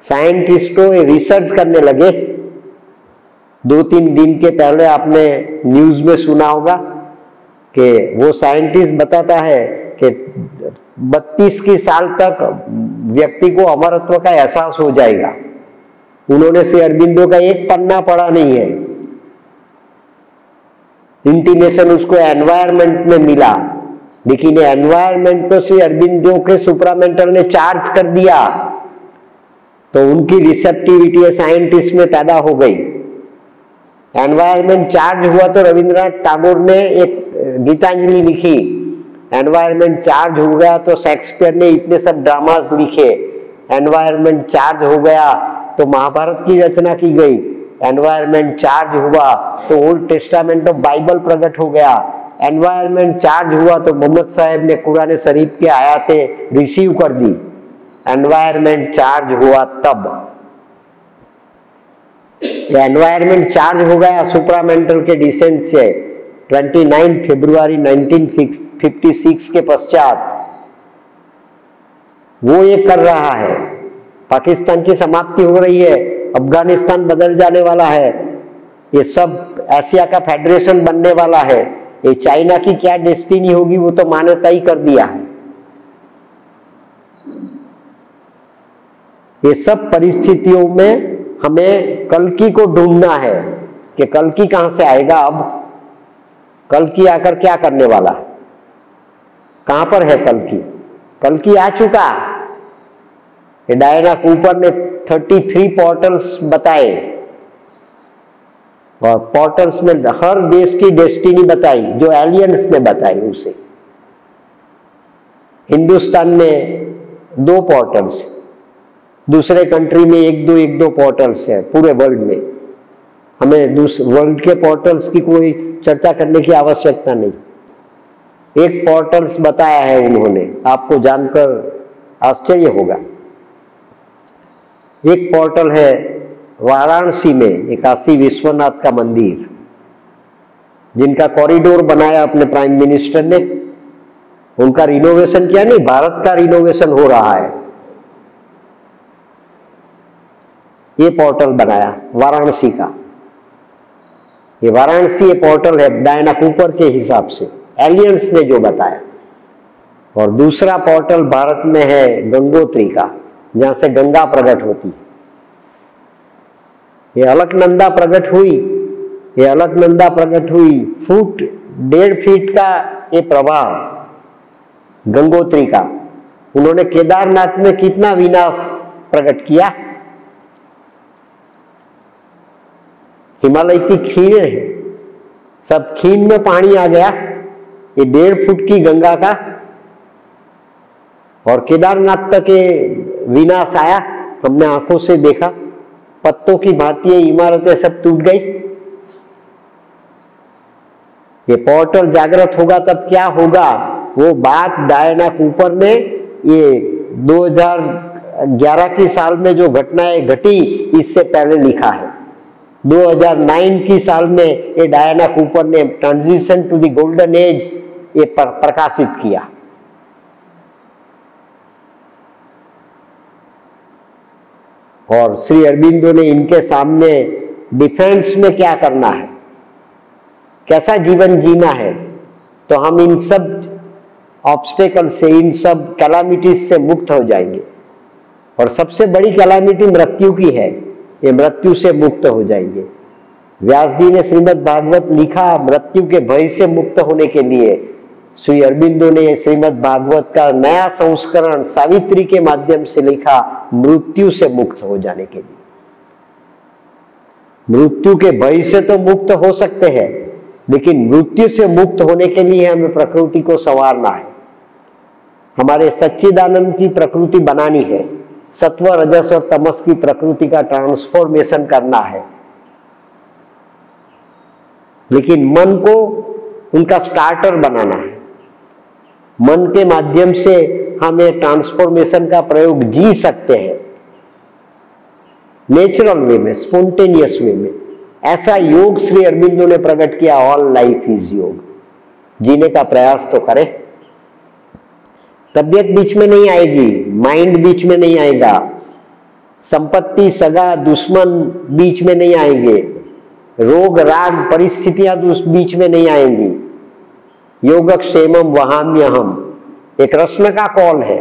Speaker 2: साइंटिस्टों ये रिसर्च करने लगे। 2-3 दिन के पहले आपने न्यूज में सुना होगा कि वो साइंटिस्ट बताता है कि 32 की साल तक व्यक्ति को अमरत्व का एहसास हो जाएगा। उन्होंने श्री अरबिंदो का एक पन्ना पढ़ा नहीं है, इंटीमेशन उसको एनवायरमेंट में मिला, लेकिन एनवायरमेंट को श्री अरबिंदो के सुप्रामेंटल ने चार्ज कर दिया, तो उनकी रिसेप्टिविटी साइंटिस्ट में पैदा हो गई। एनवायरमेंट चार्ज हुआ तो रविंद्रनाथ टैगोर ने एक गीतांजलि लिखी, एनवायरमेंट चार्ज हो गया तो शेक्सपियर ने इतने सब ड्रामास लिखे, एनवायरमेंट चार्ज हो गया तो महाभारत की रचना की गई, एनवायरमेंट चार्ज हुआ तो ओल्ड टेस्टामेंट ऑफ बाइबल प्रकट हो गया, एनवायरमेंट चार्ज हुआ तो मोहम्मद साहब ने कुरान शरीफ के आयतें रिसीव कर दी। एनवायरमेंट चार्ज हुआ तब एनवायरमेंट चार्ज हो गया सुप्रामेंटल के डिसेंट से 29 फरवरी 1956 के पश्चात वो ये कर रहा है। पाकिस्तान की समाप्ति हो रही है, अफगानिस्तान बदल जाने वाला है, ये सब एशिया का फेडरेशन बनने वाला है, ये चाइना की क्या डेस्टिनी होगी वो तो माने तय कर दिया है। ये सब परिस्थितियों में हमें कल्कि को ढूंढना है कि कल्कि कहां से आएगा। अब कल्कि आकर क्या करने वाला है, कहां पर है कल्कि? कल्कि आ चुका। ये डायना कूपर ने 33 पोर्टल्स बताए और पोर्टल्स में हर देश की डेस्टिनी बताई जो एलियंस ने बताई उसे। हिंदुस्तान में 2 पोर्टल्स, दूसरे कंट्री में 1-2 पोर्टल्स है पूरे वर्ल्ड में। हमें वर्ल्ड के पोर्टल्स की कोई चर्चा करने की आवश्यकता नहीं। एक पोर्टल्स बताया है उन्होंने, आपको जानकर आश्चर्य होगा। एक पोर्टल है वाराणसी में, काशी विश्वनाथ का मंदिर, जिनका कॉरिडोर बनाया अपने प्राइम मिनिस्टर ने। उनका रिनोवेशन किया नहीं, भारत का रिनोवेशन हो रहा है। ये पोर्टल बनाया वाराणसी का। ये वाराणसी ये पोर्टल है डायना कूपर के हिसाब से, एलियंस ने जो बताया। और दूसरा पोर्टल भारत में है गंगोत्री का, जहां से गंगा प्रकट होती है। ये अलकनंदा प्रकट हुई, ये अलकनंदा प्रकट हुई 1.5 फीट का ये प्रवाह गंगोत्री का। उन्होंने केदारनाथ में कितना विनाश प्रकट किया। हिमालय की खीर है, सब खीन में पानी आ गया। ये 1.5 फुट की गंगा का और केदारनाथ तक ये विनाश आया, हमने आंखों से देखा। पत्तों की भांति इमारतें सब टूट गई। ये पोर्टल जागृत होगा तब क्या होगा, वो बात डायना कूपर ने ये 2011 की साल में जो घटनाएं घटी इससे पहले लिखा है। 2009 की साल में ये डायना कूपर ने transition to the golden age ये प्रकाशित किया। और श्री अरबिंदो ने इनके सामने डिफेंस में क्या करना है, कैसा जीवन जीना है, तो हम इन सब ऑब्स्टेकल से, इन सब कैलामिटीज से मुक्त हो जाएंगे। और सबसे बड़ी कैलामिटी मृत्यु की है, ये मृत्यु से मुक्त हो जाएंगे। व्यास जी ने श्रीमद् भागवत लिखा मृत्यु के भय से मुक्त होने के लिए। श्री अरबिंदो ने श्रीमद् भागवत का नया संस्करण सावित्री के माध्यम से लिखा मृत्यु से मुक्त हो जाने के लिए। मृत्यु के भय से तो मुक्त हो सकते हैं, लेकिन मृत्यु से मुक्त होने के लिए हमें प्रकृति को संवारना है, हमारे सच्चिदानंद की प्रकृति बनानी है, सत्व रजस और तमस की प्रकृति का ट्रांसफॉर्मेशन करना है। लेकिन मन को उनका स्टार्टर बनाना है। मन के माध्यम से हम ये ट्रांसफॉर्मेशन का प्रयोग जी सकते हैं, नेचुरल वे में, स्पॉन्टेनियस वे में। ऐसा योग श्री अरबिंदो ने प्रकट किया, ऑल लाइफ इज योग। जीने का प्रयास तो करें। तबियत बीच में नहीं आएगी, माइंड बीच में नहीं आएगा, संपत्ति, सगा, दुश्मन बीच में नहीं आएंगे, रोग राग परिस्थितियां बीच में नहीं आएंगी। योगक्षेमम वहाम्यहम, ये कृष्ण का कॉल है,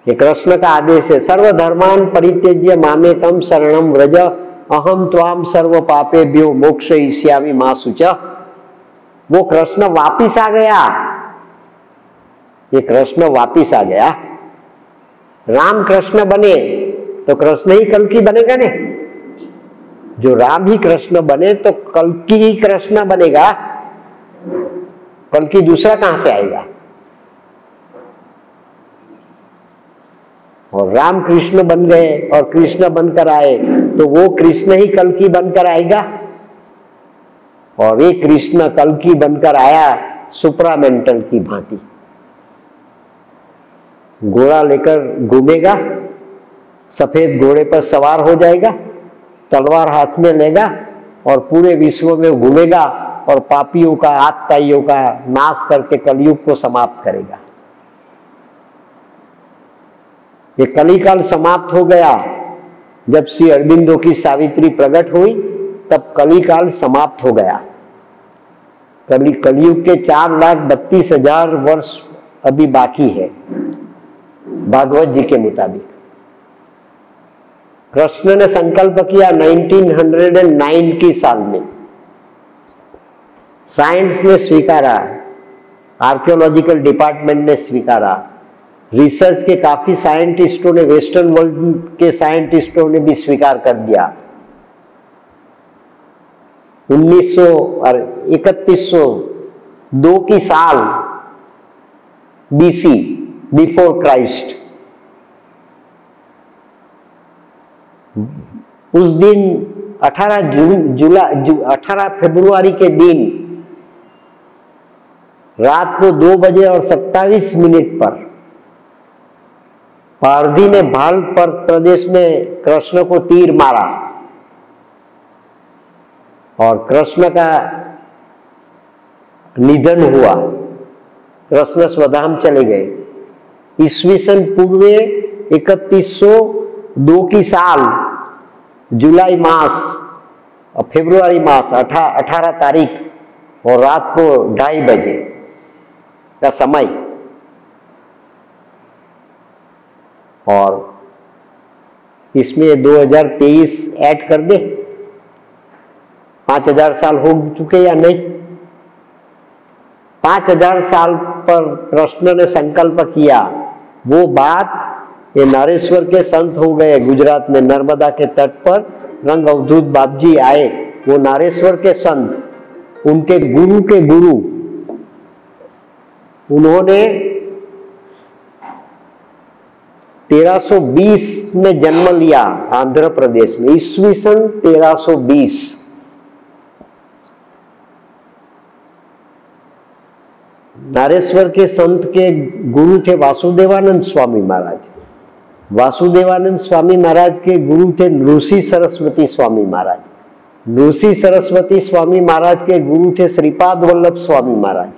Speaker 2: ये कृष्ण का आदेश है। सर्वधर्मान परित्यज्य मामेकम शरणम व्रज अहम त्वाम सर्व पापेभ्यो मोक्षयिष्यामि मा शुचः। वो कृष्ण वापिस आ गया, ये कृष्ण वापिस आ गया। राम कृष्ण बने तो कृष्ण ही कल की बनेगा ने। जो राम ही कृष्ण बने तो कल की ही कृष्ण बनेगा, कल की दूसरा कहां से आएगा। और राम कृष्ण बन गए और कृष्ण बनकर आए तो वो कृष्ण ही कल की बनकर आएगा। और ये कृष्ण कल की बनकर आया सुप्रामेंटल की भांति। घोड़ा लेकर घूमेगा, सफेद घोड़े पर सवार हो जाएगा, तलवार हाथ में लेगा और पूरे विश्व में घूमेगा और पापियों का, आतताइयों का नाश करके कलयुग को समाप्त करेगा। ये कलिकाल समाप्त हो गया। जब श्री अरबिंदो की सावित्री प्रकट हुई तब कलिकाल समाप्त हो गया। कलयुग के 4,32,000 वर्ष अभी बाकी है भागवत जी के मुताबिक। कृष्ण ने संकल्प किया 1909 की साल में, साइंस ने स्वीकारा, आर्कियोलॉजिकल डिपार्टमेंट ने स्वीकारा, रिसर्च के काफी साइंटिस्टों ने, वेस्टर्न वर्ल्ड के साइंटिस्टों ने भी स्वीकार कर दिया। 3102 की साल BC, बिफोर क्राइस्ट, उस दिन 18 फरवरी के दिन रात को 2 बजे और 27 मिनट पर पारधी ने भाल पर प्रदेश में कृष्ण को तीर मारा और कृष्ण का निधन हुआ। कृष्ण स्वधाम चले गए। ईस्वी सन पूर्व 3102 की साल जुलाई मास और फरवरी मास 18 तारीख और रात को 2:30 बजे का समय। और इसमें 2023 ऐड कर दे, 5000 साल हो चुके या नहीं। 5000 साल पर कृष्ण ने संकल्प किया। वो बात ये नारेश्वर के संत हो गए गुजरात में, नर्मदा के तट पर रंग अवधूत बापजी आए। वो नारेश्वर के संत, उनके गुरु के गुरु, उन्होंने 1320 में जन्म लिया आंध्र प्रदेश में, ईस्वी सन 1320। नारेश्वर के संत के गुरु थे वासुदेवानंद स्वामी महाराज। वासुदेवानंद स्वामी महाराज के गुरु थे नृषि सरस्वती स्वामी महाराज। नृषि सरस्वती स्वामी महाराज के गुरु थे श्रीपाद वल्लभ स्वामी महाराज।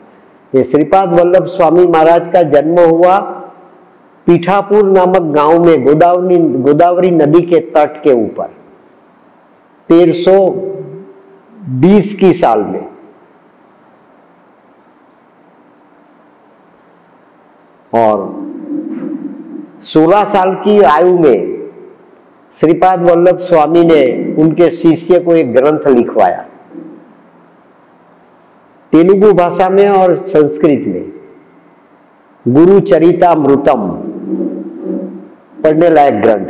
Speaker 2: ये श्रीपाद वल्लभ स्वामी महाराज का जन्म हुआ पीठापुर नामक गांव में गोदावरी नदी के तट के ऊपर 1320 की साल में और 16 साल की आयु में श्रीपाद वल्लभ स्वामी ने उनके शिष्य को एक ग्रंथ लिखवाया, तेलुगु भाषा में और संस्कृत में, गुरु चरितामृतम, पढ़ने लायक ग्रंथ।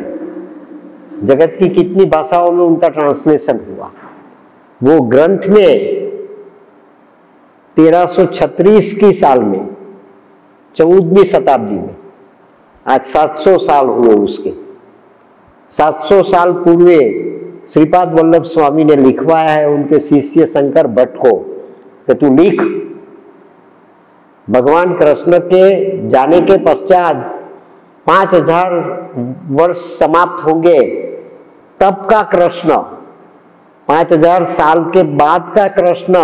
Speaker 2: जगत की कितनी भाषाओं में उनका ट्रांसलेशन हुआ। वो ग्रंथ में 1336 की साल में, 14वीं शताब्दी में, आज 700 साल हुए उसके, 700 साल पूर्व श्रीपाद वल्लभ स्वामी ने लिखवाया है उनके शिष्य शंकर भट्ट को कि तू लिख। भगवान कृष्ण के जाने के पश्चात 5000 वर्ष समाप्त होंगे, तब का कृष्ण, 5000 साल के बाद का कृष्ण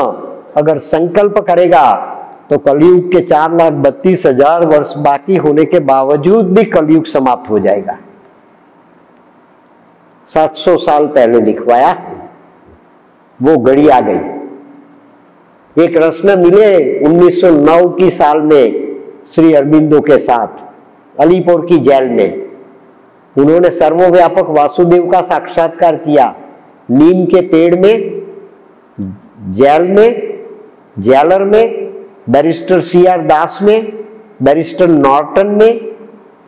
Speaker 2: अगर संकल्प करेगा तो कलयुग के 4,32,000 वर्ष बाकी होने के बावजूद भी कलयुग समाप्त हो जाएगा। 700 साल पहले लिखवाया, वो घड़ी आ गई। एक कृष्ण मिले 1909 की साल में श्री अरबिंदो के साथ अलीपुर की जेल में। उन्होंने सर्वव्यापक वासुदेव का साक्षात्कार किया, नीम के पेड़ में, जेल में, जेलर में, बैरिस्टर CR दास में, बैरिस्टर नॉर्टन में,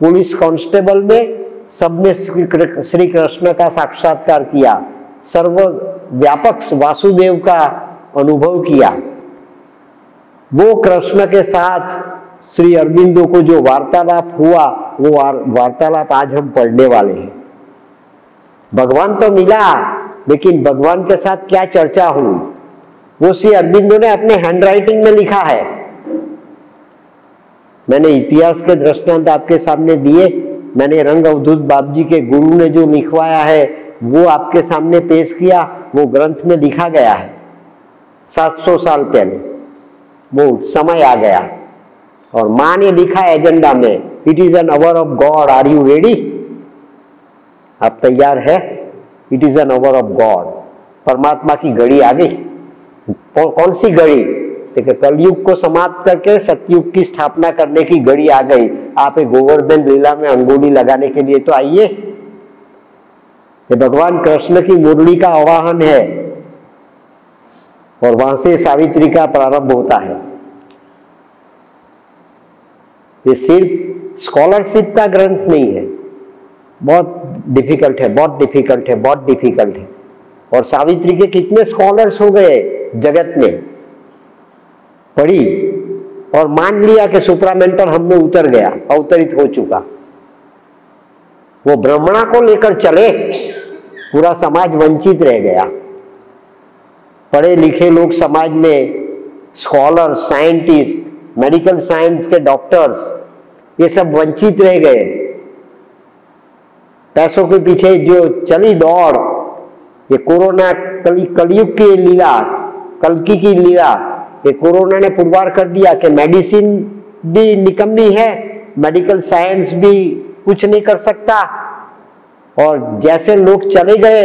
Speaker 2: पुलिस कांस्टेबल में, सब में श्री कृष्ण का साक्षात्कार किया, सर्वव्यापक वासुदेव का अनुभव किया। वो कृष्ण के साथ श्री अरबिंदो को जो वार्तालाप हुआ, वो वार्तालाप आज हम पढ़ने वाले हैं। भगवान तो मिला, लेकिन भगवान के साथ क्या चर्चा हुई वो श्री अरबिंदो ने अपने हैंडराइटिंग में लिखा है। मैंने इतिहास के दृष्टांत आपके सामने दिए, मैंने रंग अवधूत बाप जी के गुरु ने जो लिखवाया है वो आपके सामने पेश किया, वो ग्रंथ में लिखा गया है। 700 साल पहले वो समय आ गया और मां ने लिखा एजेंडा में, it is an hour of God, are you ready? आप तैयार है? It is an hour of God, परमात्मा की घड़ी आ गई। कौन सी घड़ी? देखिए, कलयुग को समाप्त करके सतयुग की स्थापना करने की घड़ी आ गई। आप एक गोवर्धन लीला में अंगुली लगाने के लिए तो आइए। ये भगवान कृष्ण की मुरली का आवाहन है और वहां से सावित्री का प्रारंभ होता है। ये सिर्फ स्कॉलरशिप का ग्रंथ नहीं है, बहुत डिफिकल्ट है, बहुत डिफिकल्ट है, बहुत डिफिकल्ट है। और सावित्री के कितने स्कॉलर्स हो गए जगत में, पढ़ी और मान लिया कि सुप्रामेंटल हम में उतर गया, अवतरित हो चुका। वो ब्राह्मणा को लेकर चले, पूरा समाज वंचित रह गया। पढ़े लिखे लोग समाज में, स्कॉलर, साइंटिस्ट, मेडिकल साइंस के डॉक्टर्स, ये सब वंचित रह गए। पैसों के पीछे जो चली दौड़, ये कोरोना कलयुग की लीला, कल्कि की लीला, ये कोरोना ने पुरवार कर दिया कि मेडिसिन भी निकम्मी है, मेडिकल साइंस भी कुछ नहीं कर सकता। और जैसे लोग चले गए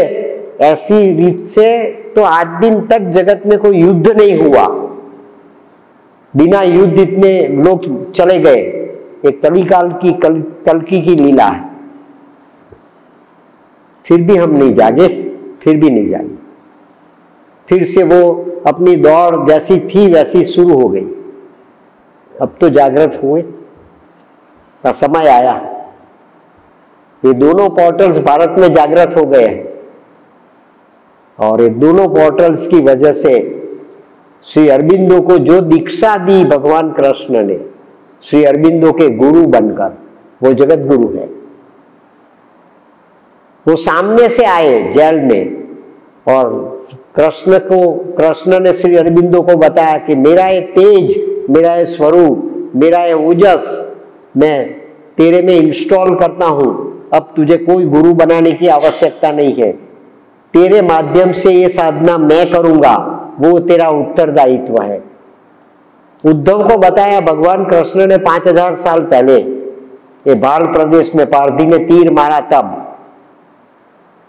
Speaker 2: ऐसी रीत से तो आज दिन तक जगत में कोई युद्ध नहीं हुआ, बिना युद्ध इतने लोग चले गए। एक कलिकाल की कल्कि की लीला है। फिर भी हम नहीं जागे, फिर भी नहीं जागे। फिर से वो अपनी दौड़ जैसी थी वैसी शुरू हो गई। अब तो जागृत हुए का समय आया। ये दोनों पोर्टल्स भारत में जागृत हो गए हैं और ये दोनों पोर्टल्स की वजह से श्री अरबिंदो को जो दीक्षा दी भगवान कृष्ण ने, श्री अरबिंदो के गुरु बनकर, वो जगत गुरु है। वो सामने से आए जेल में और कृष्ण ने श्री अरबिंदो को बताया कि मेरा ये तेज, मेरा ये स्वरूप, मेरा ये ओजस मैं तेरे में इंस्टॉल करता हूं। अब तुझे कोई गुरु बनाने की आवश्यकता नहीं है, तेरे माध्यम से ये साधना मैं करूंगा, वो तेरा उत्तरदायित्व है। उद्धव को बताया भगवान कृष्ण ने 5000 साल पहले ये बाल प्रदेश में पारधी ने तीर मारा तब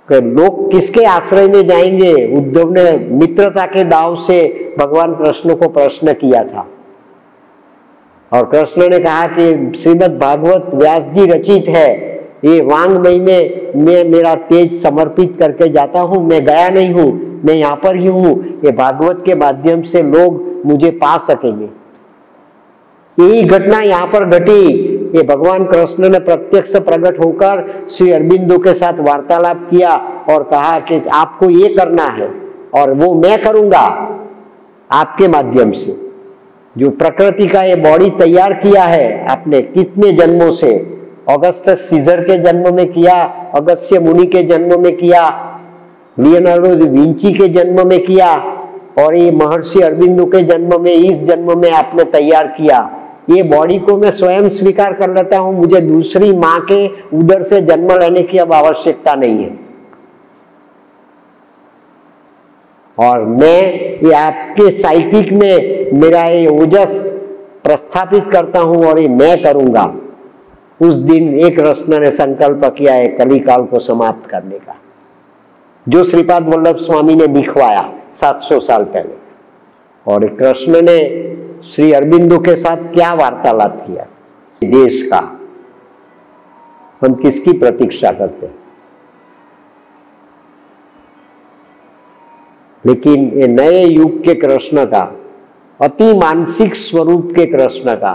Speaker 2: कि लोग किसके आश्रय में जाएंगे। उद्धव ने मित्रता के दाव से भगवान कृष्ण को प्रश्न किया था और कृष्ण ने कहा कि श्रीमद् भागवत व्यास जी रचित है, ये वांग्मय में मैं मेरा तेज समर्पित करके जाता हूँ, मैं गया नहीं हूँ, मैं यहाँ पर ही हूँ, ये भागवत के माध्यम से लोग मुझे पा सकेंगे। यही घटना यहाँ पर घटी। ये भगवान कृष्ण ने प्रत्यक्ष प्रकट होकर श्री अरबिंदो के साथ वार्तालाप किया और कहा कि आपको ये करना है और वो मैं करूंगा आपके माध्यम से। जो प्रकृति का ये बॉडी तैयार किया है आपने कितने जन्मों से, ऑगस्टस सीजर के जन्म में किया, अगस्त्य मुनि के जन्म में किया, लियोनार्डो दा विंची के जन्म में किया और ये महर्षि अरबिंदो के जन्म में, इस जन्म में आपने तैयार किया। ये बॉडी को मैं स्वयं स्वीकार कर लेता हूं, मुझे दूसरी मां के उदर से जन्म लेने की अब आवश्यकता नहीं है और मैं ये आपके साइकिक में मेरा ये ओजस प्रस्थापित करता हूं और ये मैं करूंगा। उस दिन एक कृष्ण ने संकल्प किया है कलिकाल को समाप्त करने का, जो श्रीपाद वल्लभ स्वामी ने लिखवाया 700 साल पहले। और कृष्ण ने श्री अरबिंदो के साथ क्या वार्तालाप किया, देश का हम किसकी प्रतीक्षा करते हैं। लेकिन ये नए युग के कृष्ण का, अति मानसिक स्वरूप के कृष्ण का,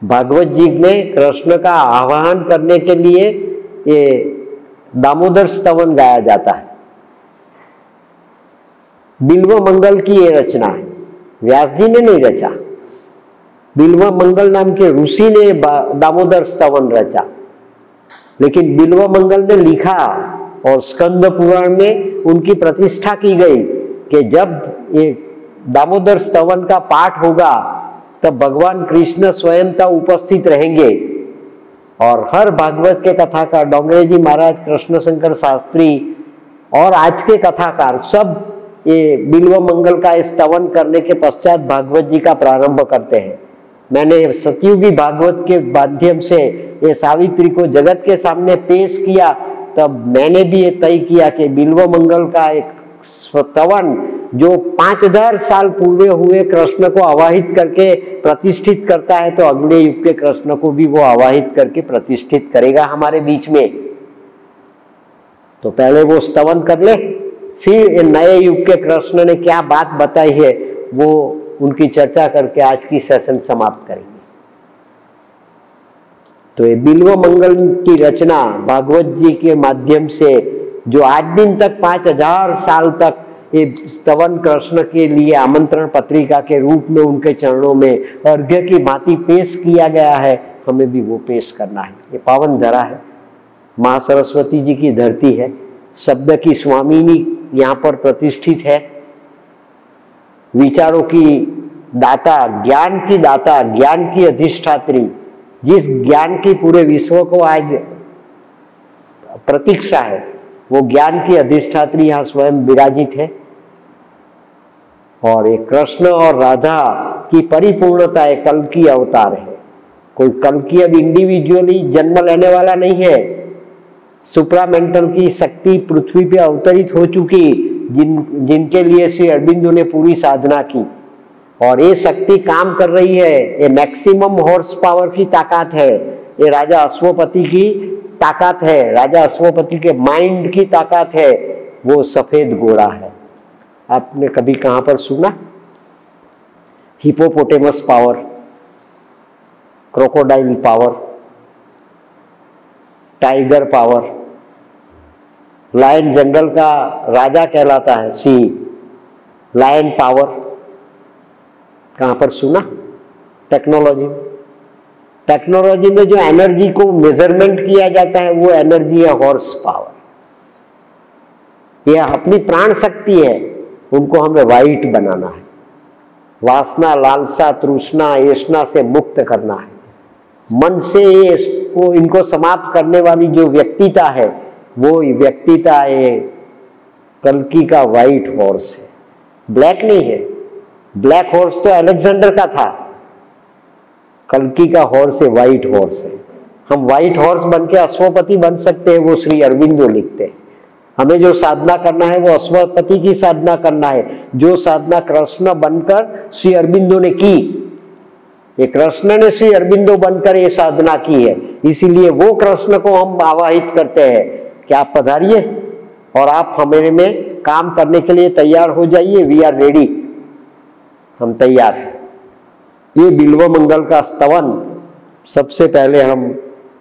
Speaker 2: भागवत जी में कृष्ण का आह्वान करने के लिए ये दामोदर स्तवन गाया जाता है। बिल्व मंगल की ये रचना है, व्यास जी ने नहीं रचा, बिल्व मंगल नाम के ऋषि ने दामोदर स्तवन रचा। लेकिन बिल्व मंगल ने लिखा और स्कंद पुराण में उनकी प्रतिष्ठा की गई कि जब ये दामोदर स्तवन का पाठ होगा तब भगवान कृष्ण स्वयंता उपस्थित रहेंगे और हर भागवत के कथाकार, डोंगरे जी महाराज, कृष्ण शंकर शास्त्री और आज के कथाकार सब ये बिल्व मंगल का स्तवन करने के पश्चात भागवत जी का प्रारंभ करते हैं। मैंने सतयुगी भागवत के माध्यम से ये सावित्री को जगत के सामने पेश किया, तब मैंने भी ये तय किया कि बिल्व मंगल का एक स्तवन जो 5000 साल पूर्व हुए कृष्ण को आवाहित करके प्रतिष्ठित करता है, तो अगले युग के कृष्ण को भी वो आवाहित करके प्रतिष्ठित करेगा हमारे बीच में। तो पहले वो स्तवन कर ले, फिर नए युग के कृष्ण ने क्या बात बताई है वो उनकी चर्चा करके आज की सेशन समाप्त करेंगे। तो ये बिल्व मंगल की रचना भागवत जी के माध्यम से जो आज दिन तक 5000 साल तक ये स्तवन कृष्ण के लिए आमंत्रण पत्रिका के रूप में उनके चरणों में अर्घ्य की भांति पेश किया गया है, हमें भी वो पेश करना है। ये पावन धरा है, माँ सरस्वती जी की धरती है, शब्द की स्वामिनी यहाँ पर प्रतिष्ठित है, विचारों की दाता, ज्ञान की दाता, ज्ञान की अधिष्ठात्री, जिस ज्ञान की पूरे विश्व को आज प्रतीक्षा है, वो ज्ञान की अधिष्ठात्री यहाँ स्वयं विराजित है। और ये कृष्ण और राधा की परिपूर्णता एक कल्कि अवतार है। कोई कल्कि अब इंडिविजुअली जन्म लेने वाला नहीं है, सुप्रामेंटल की शक्ति पृथ्वी पे अवतरित हो चुकी, जिनके लिए श्री अरबिंदो ने पूरी साधना की और ये शक्ति काम कर रही है। ये मैक्सिमम हॉर्स पावर की ताकत है, ये राजा अश्वपति की ताकत है, राजा अश्वपति के माइंड की ताकत है, वो सफेद घोड़ा है। आपने कभी कहां पर सुना? Hippopotamus power, crocodile power, tiger power, lion जंगल का राजा कहलाता है, लायन पावर, कहां पर सुना? टेक्नोलॉजी में जो एनर्जी को मेजरमेंट किया जाता है वो एनर्जी है हॉर्स पावर। यह अपनी प्राण शक्ति है, उनको हमें वाइट बनाना है, वासना, लालसा, तृष्णा, येष्णा से मुक्त करना है। मन से को इनको समाप्त करने वाली जो व्यक्तिता है, वो व्यक्तिता ये कल्कि का व्हाइट हॉर्स है, ब्लैक नहीं है। ब्लैक हॉर्स तो अलेक्जेंडर का था, कल्कि का हॉर्स है व्हाइट हॉर्स है। हम व्हाइट हॉर्स बन के अश्वपति बन सकते हैं, वो श्री अरविंदो लिखते हैं। हमें जो साधना करना है वो अश्वपति की साधना करना है, जो साधना कृष्ण बनकर श्री अरविंदो ने की। ये कृष्ण ने श्री अरविंदो बनकर ये साधना की है, इसीलिए वो कृष्ण को हम आवाहित करते हैं कि आप पधारिए और आप हमारे में काम करने के लिए तैयार हो जाइए। वी आर रेडी, हम तैयार हैं। ये बिल्व मंगल का स्तवन सबसे पहले हम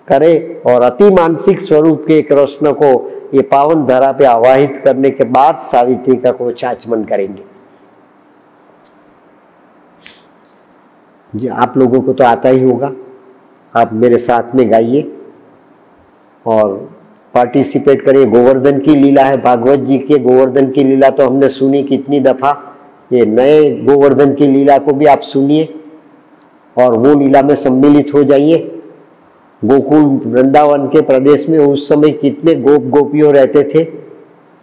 Speaker 2: करें और अति मानसिक स्वरूप के कृष्ण को ये पावन धरा पे आवाहित करने के बाद सावित्री का कुछ आचमन करेंगे। जी आप लोगों को तो आता ही होगा, आप मेरे साथ में गाइए और पार्टिसिपेट करिए। गोवर्धन की लीला है, भागवत जी के गोवर्धन की लीला तो हमने सुनी कितनी दफा, ये नए गोवर्धन की लीला को भी आप सुनिए और वो लीला में सम्मिलित हो जाइए। गोकुल वृंदावन के प्रदेश में उस समय कितने गोप गोपियों रहते थे,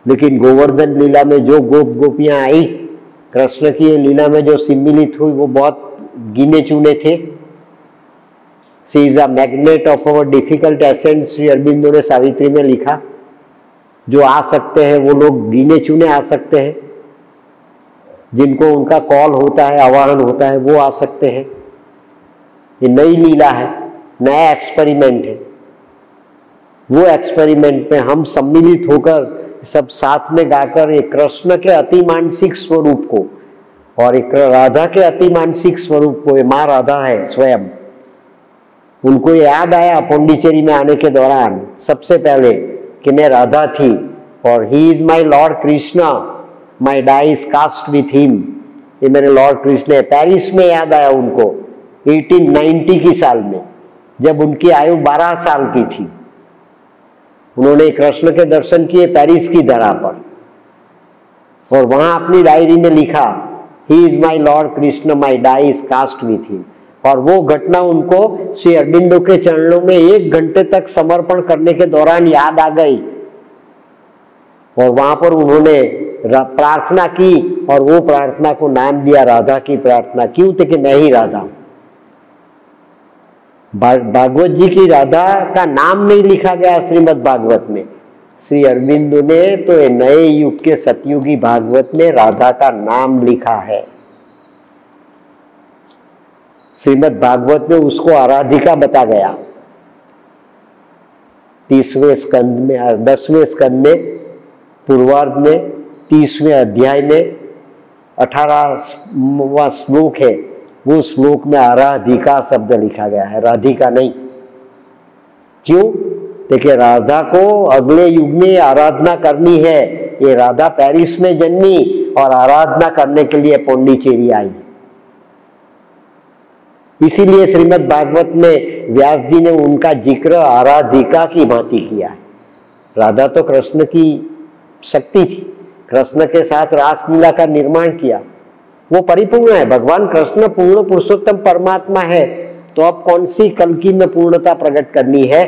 Speaker 2: लेकिन गोवर्धन लीला में जो गोप गोपियां आई, कृष्ण की ये लीला में जो सम्मिलित हुई, वो बहुत गिने चुने थे। She is a magnet of our difficult ascent, Shri Aurobindo ने सावित्री में लिखा। जो आ सकते हैं वो लोग गिने चुने आ सकते हैं, जिनको उनका कॉल होता है, आवाहन होता है, वो आ सकते हैं। ये नई लीला है, नया एक्सपेरिमेंट है। वो एक्सपेरिमेंट में हम सम्मिलित होकर सब साथ में गाकर एक कृष्ण के अति मानसिक स्वरूप को और एक राधा के अति मानसिक स्वरूप को, ये माँ राधा है स्वयं, उनको याद आया पौंडीचेरी में आने के दौरान सबसे पहले कि मैं राधा थी और he is my lord Krishna, my die is cast with him. ये मेरे लॉर्ड कृष्ण है। पेरिस में याद आया उनको 1890 की साल में, जब उनकी आयु 12 साल की थी। उन्होंने कृष्ण के दर्शन किए पेरिस की धरा पर और वहां अपनी डायरी में लिखा, he is my lord Krishna, my die is cast with him. और वो घटना उनको श्री अरविंदो के चरणों में 1 घंटे तक समर्पण करने के दौरान याद आ गई और वहां पर उन्होंने प्रार्थना की और वो प्रार्थना को नाम दिया राधा की प्रार्थना। क्यों? थे कि मैं ही राधा हूं। भागवत जी की राधा का नाम नहीं लिखा गया श्रीमद् भागवत में। श्री अरविंदो ने तो ये नए युग के सतयुगी भागवत में राधा का नाम लिखा है। श्रीमद् भागवत में उसको आराधिका बता गया। 30वें स्कंद में, 10वें स्कंद में पूर्वार्ध में 30वें अध्याय में 18वां श्लोक है, वो श्लोक में आराधिका शब्द लिखा गया है, राधिका नहीं। क्यों? देखिए राधा को अगले युग में आराधना करनी है। ये राधा पेरिस में जन्मी और आराधना करने के लिए पौंडीचेरी आई। इसीलिए श्रीमद् भागवत में व्यास जी ने उनका जिक्र आराधिका की भांति किया है। राधा तो कृष्ण की शक्ति थी, कृष्ण के साथ रासलीला का निर्माण किया, वो परिपूर्ण है। भगवान कृष्ण पूर्ण पुरुषोत्तम परमात्मा है, तो अब कौन सी कल्कि में पूर्णता प्रकट करनी है?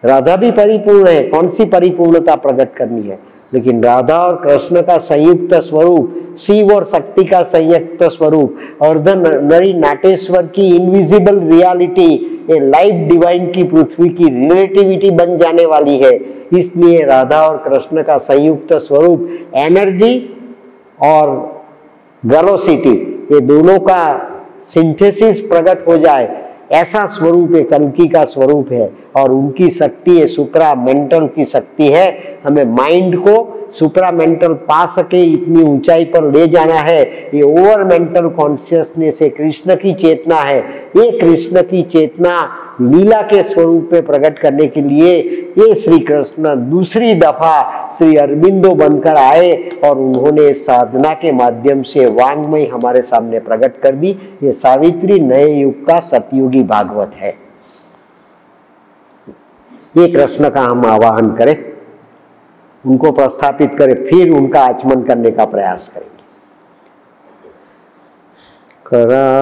Speaker 2: राधा भी परिपूर्ण है, कौन सी परिपूर्णता प्रकट करनी है? लेकिन राधा और कृष्ण का संयुक्त स्वरूप, शिव और शक्ति का संयुक्त स्वरूप, अर्धनरी नाटेश्वर की इनविजिबल रियलिटी, ये लाइट डिवाइन की पृथ्वी की रिलेटिविटी बन जाने वाली है। इसलिए राधा और कृष्ण का संयुक्त स्वरूप एनर्जी और वेलोसिटी, ये दोनों का सिंथेसिस प्रकट हो जाए, ऐसा स्वरूप है, कल्कि का स्वरूप है। और उनकी शक्ति है सुप्रा मेंटल की शक्ति है। हमें माइंड को सुप्रा मेंटल पा सके इतनी ऊंचाई पर ले जाना है। ये ओवर मेंटल कॉन्शियसनेस है, कृष्ण की चेतना है। ये कृष्ण की चेतना लीला के स्वरूप में प्रकट करने के लिए ये श्री कृष्ण दूसरी दफा श्री अरविंदो बनकर आए और उन्होंने साधना के माध्यम से वांग्मय हमारे सामने प्रकट कर दी। ये सावित्री नए युग का सतयुगी भागवत है। ये कृष्ण का हम आवाहन करें, उनको प्रस्थापित करें, फिर उनका आचमन करने का प्रयास करेंगे। करारविंदेन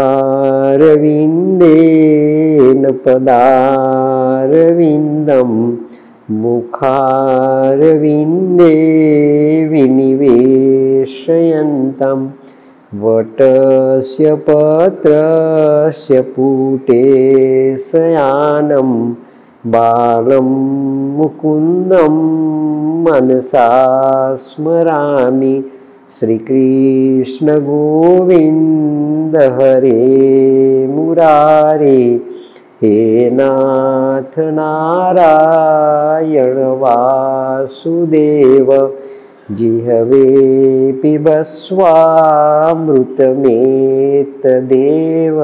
Speaker 2: पदारविंदम मुखारविंदे विनिवेशयन्तं वटस्य पत्रस्य पुटे शयानं बालं मुकुन्दं मनसा स्मरामि। श्रीकृष्ण गोविन्द हरे मुरारे, हे नाथ नारायण वासुदेव, जिह्वे पिबस्वामृतमेतदेव।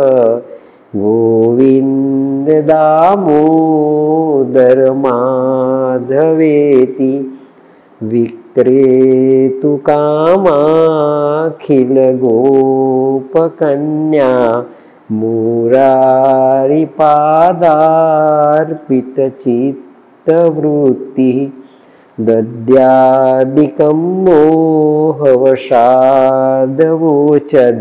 Speaker 2: गोविन्द दामोदर माधवेति, विक्रेतु कामाखिल गोपकन्या। मुरारिपादार्पित चित्तवृत्तिः, दद्यादिकं मोहवशादवोचद्।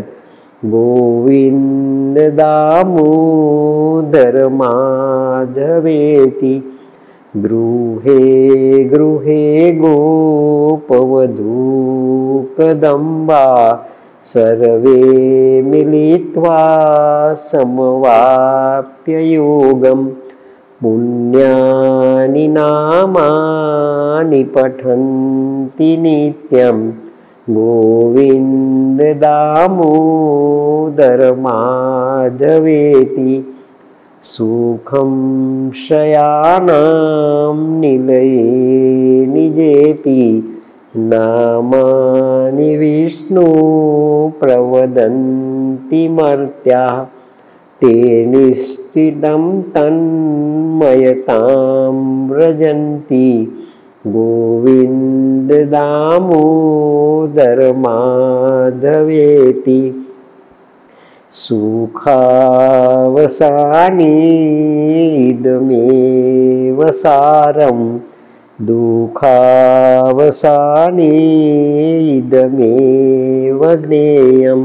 Speaker 2: गोविन्द दामोदर माधवेति, गृहे गृहे गोपवधूकदम्बा। सर्वे मिलित्वा समवाप्य योगं, पुण्यानि नामानि पठन्ति नित्यं। गोविन्द दामोदर माधवेति, सुखं शयानां निलये निजेऽपि। नामानि विष्णु प्रवदन्ति मर्त्याः, ते निश्चितं तन्मयतां व्रजन्ति। गोविन्द दामोदर माधवेति, सुखावसानेदमेव सारं, दुःखावसानेदमेव ज्ञेयं।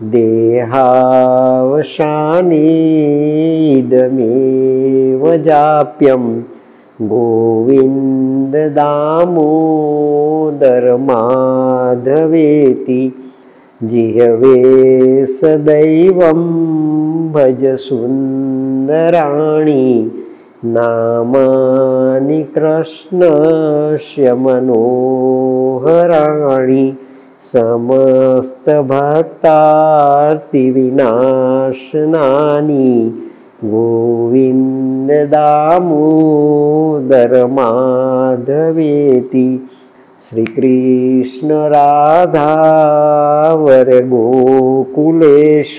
Speaker 2: देहावसानेदमेव जाप्यं। गोविन्द दामोदर माधवेति, जिह्वे सदैवं भज सुन्दराणि। नामानि कृष्णस्य मनोहराणि, समस्तभक्तार्तिविनाशनानि। गोविन्द दामोदर माधवेति, श्रीकृष्ण राधा वर गोकुलेश।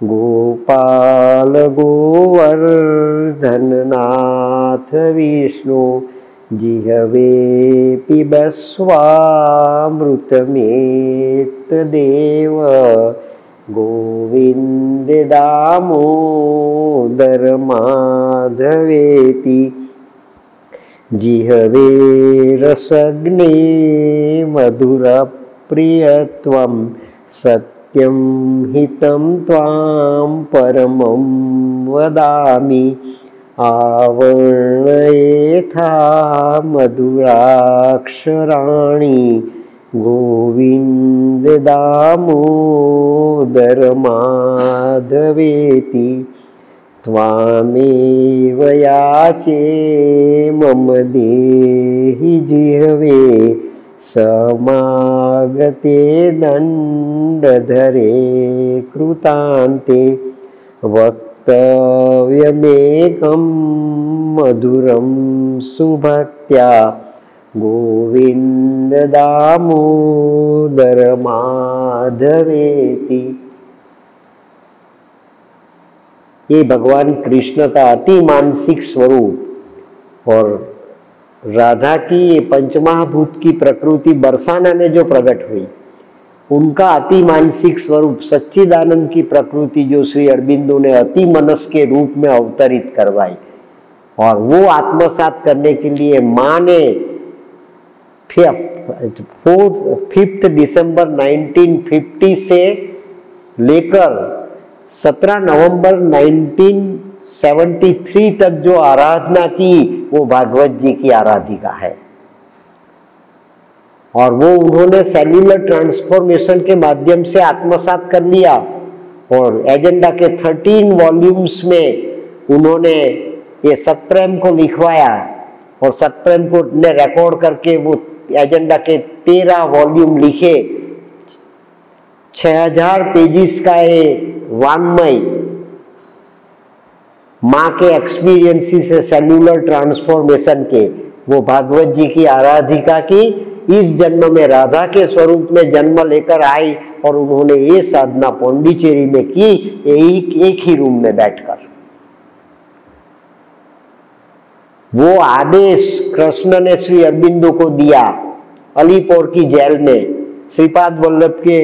Speaker 2: गोपाल गोवर्धन नाथ विष्णु, जिह्वे पिबस्वामृतमेतदेव। गोविन्द दामोदर माधवेति, जिह्वे रसग्ने मधुरप्रियत्वं। सत्यं हितं त्वां परमं वदामि, आवर्णयेथा मधुराक्षराणि। गोविन्द दामोदर माधवेति, त्वामेव याचे मम देहि जिह्वे। समागते दण्डधरे कृतान्ते, वक्तव्यमेकं मधुरं सुभक्त्या। गोविन्द दामोदर माधवेति। ये भगवान कृष्ण का अति मानसिक स्वरूप और राधा की ये पंचमहाभूत की प्रकृति बरसाना में जो प्रकट हुई, उनका अति मानसिक स्वरूप सच्चिदानंद की प्रकृति जो श्री अरबिंदो ने अति मनस के रूप में अवतरित करवाई, और वो आत्मसात करने के लिए माँ ने 5 दिसंबर 1950 से लेकर 17 नवंबर 1973 तक जो आराधना की, वो भागवत जी की आराधिका है। और वो उन्होंने सेल्यूलर ट्रांसफॉर्मेशन के माध्यम से आत्मसात कर लिया, और एजेंडा के 13 वॉल्यूम्स में उन्होंने ये सतप्रेम को लिखवाया और सतप्रेम को ने रिकॉर्ड करके वो एजेंडा के 13 वॉल्यूम लिखे। 6000 पेजिस का ये वाङ्मय माँ के एक्सपीरियंसेस से सेल्यूलर ट्रांसफॉर्मेशन के, वो भागवत जी की आराधिका की इस जन्म में राधा के स्वरूप में जन्म लेकर आई और उन्होंने ये साधना पौंडीचेरी में की, एक ही रूम में बैठकर। वो आदेश कृष्ण ने श्री अरबिंदो को दिया अलीपुर की जेल में। श्रीपाद वल्लभ के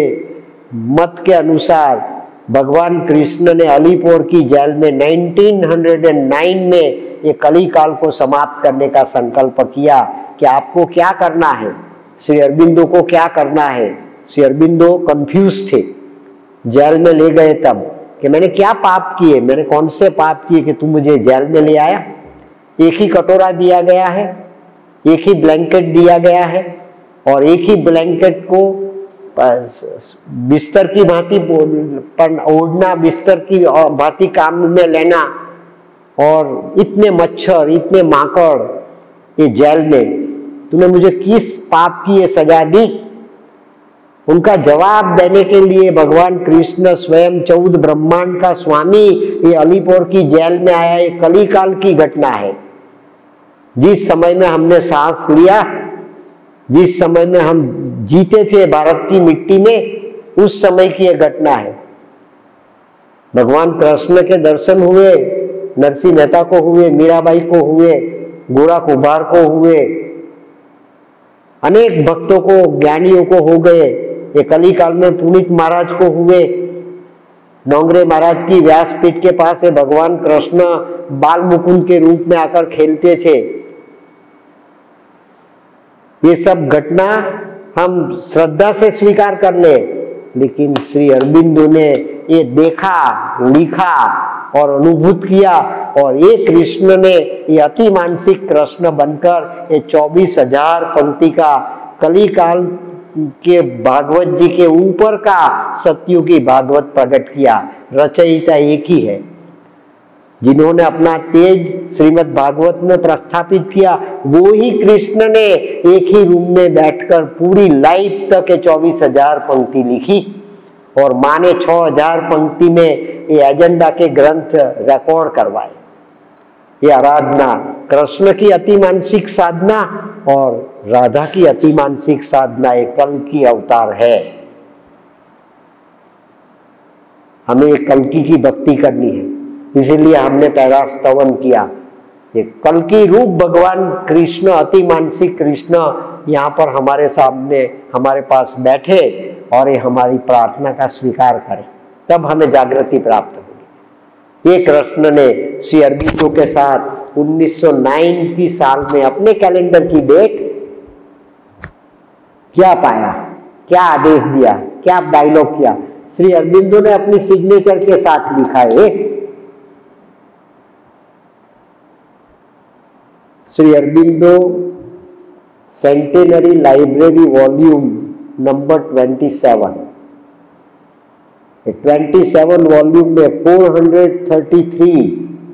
Speaker 2: मत के अनुसार भगवान कृष्ण ने अलीपुर की जेल में 1909 में ये कली काल को समाप्त करने का संकल्प किया कि आपको क्या करना है, श्री अरबिंदो को क्या करना है। श्री अरबिंदो कंफ्यूज थे, जेल में ले गए तब कि मैंने क्या पाप किए, मैंने कौन से पाप किए कि तू मुझे जेल में ले आया। एक ही कटोरा दिया गया है, एक ही ब्लैंकेट दिया गया है और एक ही ब्लैंकेट को बिस्तर की भांति पर ओढ़ना, बिस्तर की भांति काम में लेना और इतने मच्छर, इतने माकड़ ये जेल में, तूने मुझे किस पाप की ये सजा दी। उनका जवाब देने के लिए भगवान कृष्ण स्वयं 14 ब्रह्मांड का स्वामी ये अलीपुर की जेल में आया। ये कली काल की घटना है। जिस समय में हमने सांस लिया, जिस समय में हम जीते थे भारत की मिट्टी में, उस समय की यह घटना है। भगवान कृष्ण के दर्शन हुए, नरसिंह मेहता को हुए, मीराबाई को हुए, गोरा कुंभार को हुए, अनेक भक्तों को, ज्ञानियों को हो गए। ये कली काल में पुनीत महाराज को हुए। डोंगरे महाराज की व्यासपीठ के पास है भगवान कृष्ण बाल मुकुंद के रूप में आकर खेलते थे। ये सब घटना हम श्रद्धा से स्वीकार कर ले, लेकिन श्री अरबिंदो ने ये देखा, लिखा और अनुभूत किया और ये कृष्ण ने ये अति मानसिक कृष्ण बनकर ये 24,000 पंक्ति का कली काल के भागवत जी के ऊपर का सत्युगी भागवत प्रकट किया। रचयिता एक ही है, जिन्होंने अपना तेज श्रीमद् भागवत में प्रस्थापित किया, वो ही कृष्ण ने एक ही रूम में बैठकर पूरी लाइफ तक 24,000 पंक्ति लिखी और माँ ने 6,000 पंक्ति में ये एजेंडा के ग्रंथ रिकॉर्ड करवाए। ये आराधना कृष्ण की अति मानसिक साधना और राधा की अति मानसिक साधना एक कल की अवतार है। हमें कल्कि की भक्ति करनी है, इसीलिए हमने पहला स्तवन किया। ये कल की रूप भगवान कृष्ण, अति मानसिक कृष्ण यहाँ पर हमारे सामने, हमारे पास बैठे और ये हमारी प्रार्थना का स्वीकार करें, तब हमें जागृति प्राप्त होगी। ये कृष्ण ने श्री अरबिंदो के साथ 1909 की साल में अपने कैलेंडर की डेट क्या पाया, क्या आदेश दिया, क्या डायलॉग किया। श्री अरबिंदो ने अपनी सिग्नेचर के साथ लिखा है। Shri Aurobindo centenary library volume number 27 volume में 433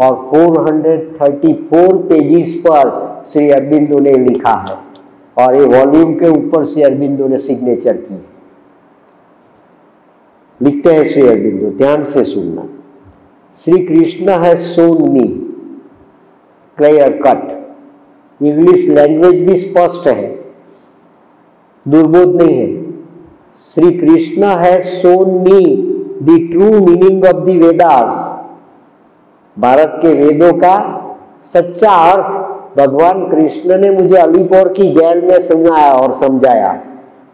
Speaker 2: और 434 पेजेस पर श्री अरबिंदो ने लिखा है और ये वॉल्यूम के ऊपर श्री अरबिंदो ने सिग्नेचर की है। लिखते हैं श्री अरबिंदो, ध्यान से सुनना। Shri Krishna has shown me clear cut. English language भी स्पष्ट है, दुर्बोध नहीं है। Shri Krishna has shown me the true meaning of the Vedas. Bharat के वेदों का सच्चा अर्थ भगवान कृष्ण ने मुझे अलीपुर की जेल में सुनाया और समझाया।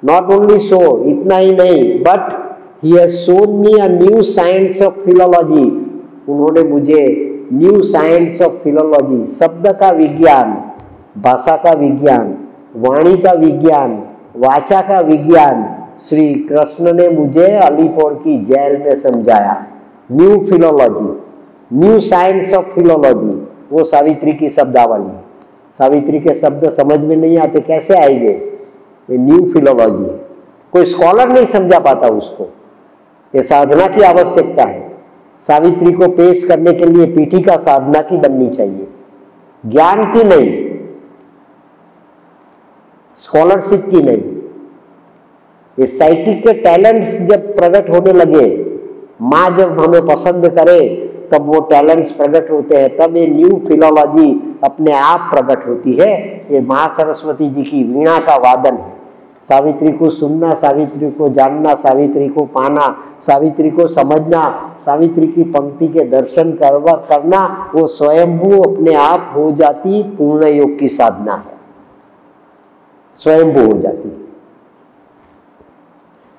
Speaker 2: नॉट ओनली सो, इतना ही नहीं, but he has shown me a new science of philology. उन्होंने मुझे न्यू साइंस ऑफ फिलोलॉजी, शब्द का विज्ञान, भाषा का विज्ञान, वाणी का विज्ञान, वाचा का विज्ञान श्री कृष्ण ने मुझे अलीपुर की जेल में समझाया। New philology, new science of philology, वो सावित्री की शब्दावली। सावित्री के शब्द समझ में नहीं आते, कैसे आएंगे? ये न्यू फिलोलॉजी है, कोई स्कॉलर नहीं समझा पाता उसको। ये साधना की आवश्यकता है। सावित्री को पेश करने के लिए पीठिका साधना की बननी चाहिए। ज्ञान की नहीं, स्कॉलरशिप की नहीं। ये साइकिक के टैलेंट्स जब प्रकट होने लगे, माँ जब हमें पसंद करे तब वो टैलेंट्स प्रकट होते हैं, तब ये न्यू फिलोलॉजी अपने आप प्रकट होती है। ये माँ सरस्वती जी की वीणा का वादन है। सावित्री को सुनना, सावित्री को जानना, सावित्री को पाना, सावित्री को समझना, सावित्री की पंक्ति के दर्शन करना, वो स्वयंभू अपने आप हो जाती पूर्ण योग की साधना है, स्वयंभू हो जाती।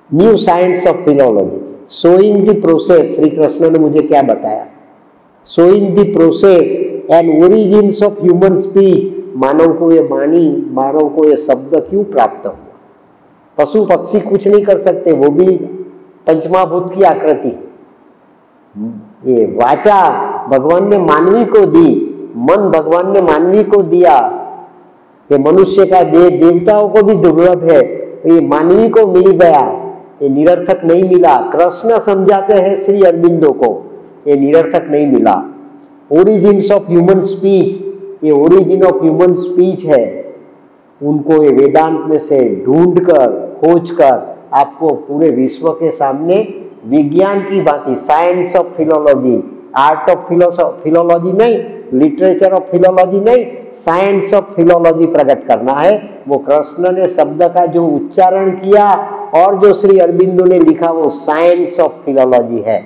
Speaker 2: New science of philology, showing the process. Shri Krishna ने मुझे क्या बताया? Showing the process and origins of human speech. मानव को ये वाणी, मानव को ये शब्द क्यों प्राप्त हुआ? पशु पक्षी कुछ नहीं कर सकते, वो भी पंचमाभूत की आकृति। ये वाचा भगवान ने मानवी को दी, मन भगवान ने मानवी को दिया। ये मनुष्य का देह देवताओं को भी दुर्लभ है, ये मानवी को मिल गया, ये निरर्थक नहीं मिला। कृष्ण समझाते हैं श्री अरविंदो को, ये निरर्थक नहीं मिला। ओरिजिन्स ऑफ ह्यूमन स्पीच, ये ओरिजिन ऑफ ह्यूमन स्पीच है, उनको ये वेदांत में से ढूंढकर खोजकर आपको पूरे विश्व के सामने विज्ञान की बातें, science of philology, art of philology नहीं, लिटरेचर ऑफ फिलोलॉजी नहीं, साइंस ऑफ फिलोलॉजी प्रकट करना है। वो कृष्ण ने शब्द का जो उच्चारण किया और जो श्री अरविंदो ने लिखा वो साइंस ऑफ फिलोलॉजी है।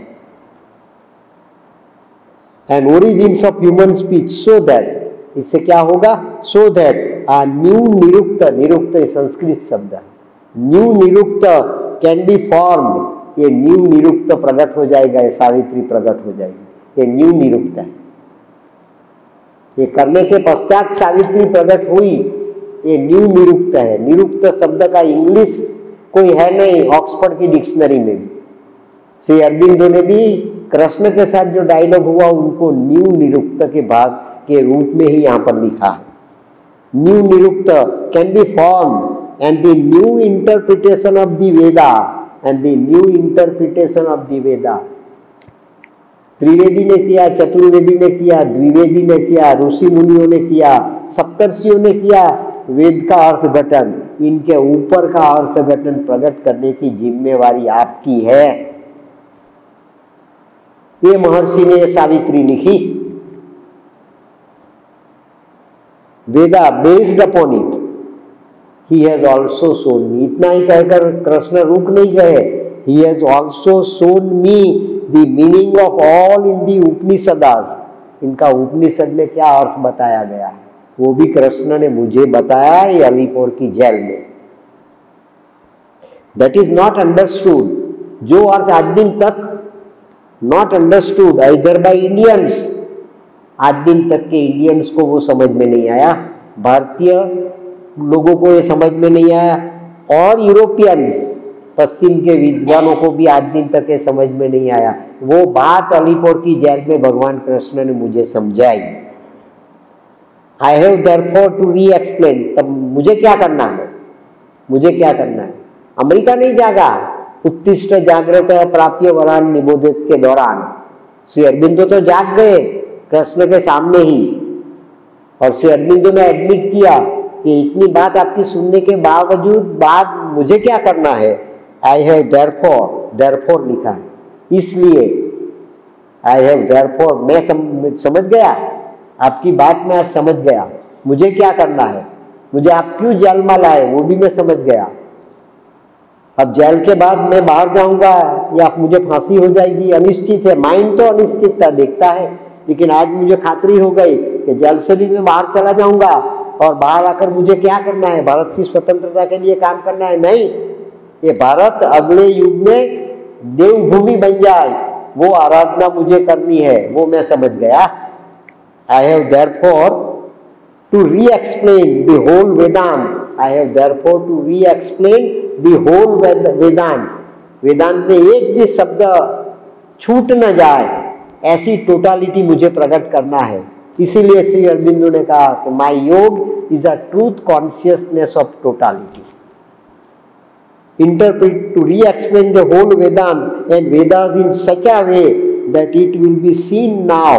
Speaker 2: And origins of human speech, so that, इससे क्या होगा? So that a new Nirukta, Nirukta Sanskrit शब्द, new Nirukta can be formed. ये न्यू निरुक्त प्रकट हो जाएगा, ये सावित्री प्रकट हो जाएगी, ये न्यू निरुक्त है। ये करने के पश्चात सावित्री प्रकट हुई, ये न्यू निरुक्त है। निरुक्त शब्द का इंग्लिश कोई है नहीं ऑक्सफोर्ड की डिक्शनरी में भी। श्री अरविंदो ने भी कृष्ण के साथ जो डायलॉग हुआ उनको न्यू निरुक्त के भाग के रूप में ही यहाँ पर लिखा है। New Nirukta can be form and the new interpretation of the Veda and the new interpretation of the Veda। Trivedi ने किया, चतुर्वेदी ने किया, द्विवेदी ने किया, ऋषि मुनियों ने किया, सप्तर्षियों ने किया वेद का अर्थघटन। इनके ऊपर का अर्थघटन प्रकट करने की जिम्मेवारी आपकी है। ये महर्षि ने सावित्री लिखी, Veda based upon it He has also shown me। इतना ही कहकर कृष्ण रुक नहीं गए। He has also shown me the meaning of all in the Upanishads। इनका उपनिषद में क्या अर्थ बताया गया वो भी कृष्ण ने मुझे बताया ये अलीपुर की जेल में। That is not understood। जो अर्थ आज दिन तक not understood either by Indians, आज दिन तक के इंडियंस को वो समझ में नहीं आया, भारतीय लोगों को ये समझ में नहीं आया, और यूरोपियंस पश्चिम के विद्वानों को भी आज दिन तक ये समझ में नहीं आया। वो बात अलीपुर की जेल में भगवान कृष्ण ने मुझे समझाई। आई हैव देयरफॉर टू री एक्सप्लेन। तब मुझे क्या करना है? मुझे क्या करना है? अमेरिका नहीं जागा। उत्तिष्ठ जागृत प्राप्य वरान निबोधित के दौरान श्री अरविंदो तो जाग गए कृष्ण के सामने ही, और श्री अरविंदो ने एडमिट किया कि इतनी बात आपकी सुनने के बावजूद बाद मुझे क्या करना है? आई हैव देयरफॉर लिखा है, इसलिए आई हैव देयरफॉर। मैं समझ गया आपकी बात, मैं आज समझ गया मुझे क्या करना है, मुझे आप क्यों जेल में लाए वो भी मैं समझ गया। अब जेल के बाद मैं बाहर जाऊंगा या मुझे फांसी हो जाएगी, अनिश्चित है। माइंड तो अनिश्चितता देखता है, लेकिन आज मुझे खातरी हो गई कि जेल से भी मैं बाहर चला जाऊंगा, और बाहर आकर मुझे क्या करना है? भारत की स्वतंत्रता के लिए काम करना है। नहीं, ये भारत अगले युग में देवभूमि बन जाए वो आराधना मुझे करनी है, वो मैं समझ गया। आई हैव देयरफॉर टू री explain the whole Vedanta. I have therefore to री explain the whole Vedanta. Vedanta में एक भी शब्द छूट न जाए ऐसी टोटालिटी मुझे प्रकट करना है। इसीलिए श्री अरविंदो ने कहा कि माय योग is a truth consciousness of totality. interpret to re-explain the whole Vedanta and Vedas in such a way that it will be seen now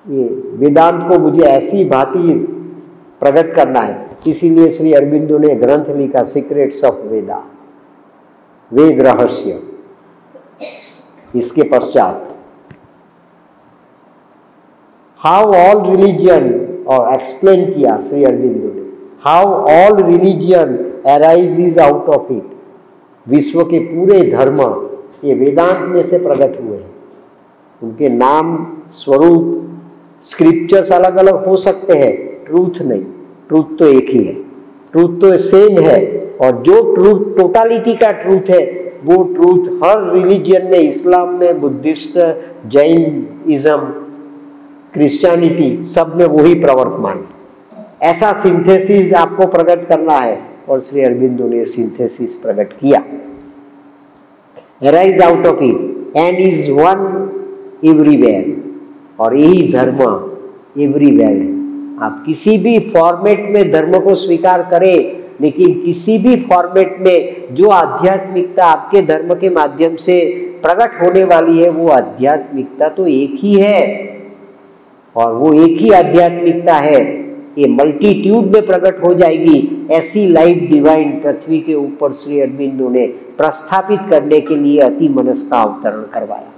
Speaker 2: ये वेदांत को मुझे ऐसी भांति प्रकट करना है, इसीलिए श्री अरबिंदो ने ग्रंथ लिखा सीक्रेट्स ऑफ वेदा, वेद रहस्य। इसके पश्चात हाउ ऑल रिलीजन, और एक्सप्लेन किया श्री अरबिंदो ने, how all religion arises out of it. विश्व के पूरे धर्म ये वेदांत में से प्रकट हुए हैं। उनके नाम, स्वरूप, स्क्रिप्चर्स अलग अलग हो सकते हैं, ट्रूथ नहीं, ट्रूथ तो एक ही है, ट्रूथ तो सेम है। और जो ट्रूथ टोटालिटी का ट्रूथ है वो ट्रूथ हर रिलीजन में, इस्लाम में, बुद्धिस्ट, जैनिज्म, क्रिश्चियनिटी, सब में वही प्रवर्तमान। ऐसा सिंथेसिस आपको प्रकट करना है और श्री अरबिंदो ने सिंथेसिस प्रकट किया। Arise out of it and is one everywhere, और यही धर्म एवरीवेयर है। आप किसी भी फॉर्मेट में धर्म को स्वीकार करें, लेकिन किसी भी फॉर्मेट में जो आध्यात्मिकता आपके धर्म के माध्यम से प्रकट होने वाली है, वो आध्यात्मिकता तो एक ही है, और वो एक ही आध्यात्मिकता है, ये मल्टीट्यूड में प्रकट हो जाएगी। ऐसी लाइफ डिवाइन पृथ्वी के ऊपर श्री अरबिंदो ने प्रस्थापित करने के लिए अति मनस का अवतरण करवाया।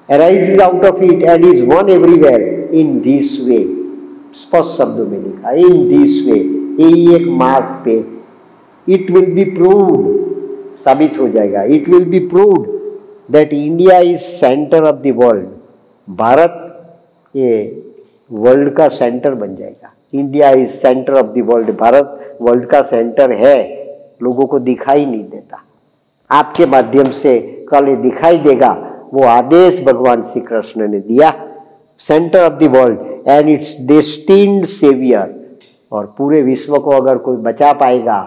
Speaker 2: Arises out of it and is one everywhere in this way, स्पष्ट शब्दों में लिखा, in this way, यही एक मार्ग पे, it will be proved, साबित हो जाएगा, it will be proved that India is center of the world, Bharat ये वर्ल्ड का सेंटर बन जाएगा। India is centre of the world, Bharat world का सेंटर है, लोगों को दिखाई नहीं देता, आपके माध्यम से कल दिखाई देगा। वो आदेश भगवान श्री कृष्ण ने दिया, centre of the world and its destined saviour. और पूरे विश्व को अगर कोई बचा पाएगा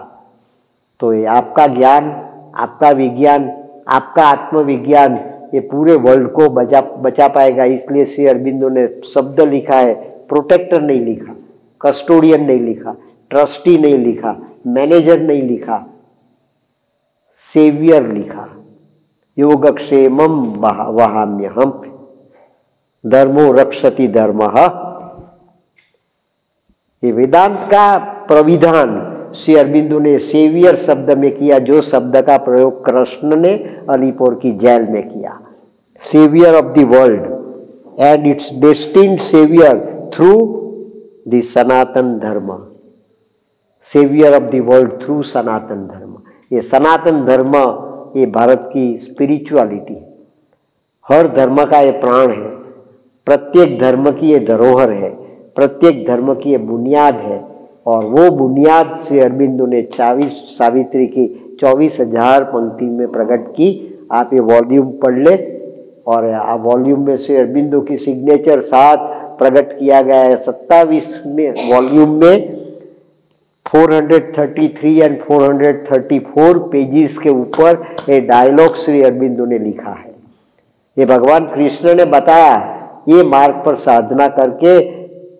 Speaker 2: तो ये आपका ज्ञान, आपका विज्ञान, आपका आत्मविज्ञान ये पूरे वर्ल्ड को बचा पाएगा। इसलिए श्री अरबिंदो ने शब्द लिखा है, प्रोटेक्टर नहीं लिखा, कस्टोडियन नहीं लिखा, ट्रस्टी नहीं लिखा, मैनेजर नहीं लिखा, सेवियर लिखा। योगक्षेमम वहाम्यहम, धर्मो रक्षति धर्मः। ये वेदांत का प्रविधान श्री अरबिंदो ने सेवियर शब्द में किया, जो शब्द का प्रयोग कृष्ण ने अलीपुर की जेल में किया। Saviour of the world and its destined saviour through the Sanatan Dharma, saviour of the world through Sanatan Dharma. ये सनातन धर्म ये भारत की स्पिरिचुअलिटी है, हर धर्म का ये प्राण है, प्रत्येक धर्म की ये धरोहर है, प्रत्येक धर्म की ये बुनियाद है। और वो बुनियाद श्री अरबिंदो ने 24 सावित्री की 24,000 पंक्ति में प्रकट की। आप ये वॉल्यूम पढ़ ले, और वॉल्यूम में श्री अरबिंदो की सिग्नेचर साथ प्रकट किया गया है। 27 में वॉल्यूम में 433 एंड 434 पेजेस के ऊपर ये डायलॉग श्री अरबिंदो ने लिखा है। ये भगवान कृष्ण ने बताया, ये मार्ग पर साधना करके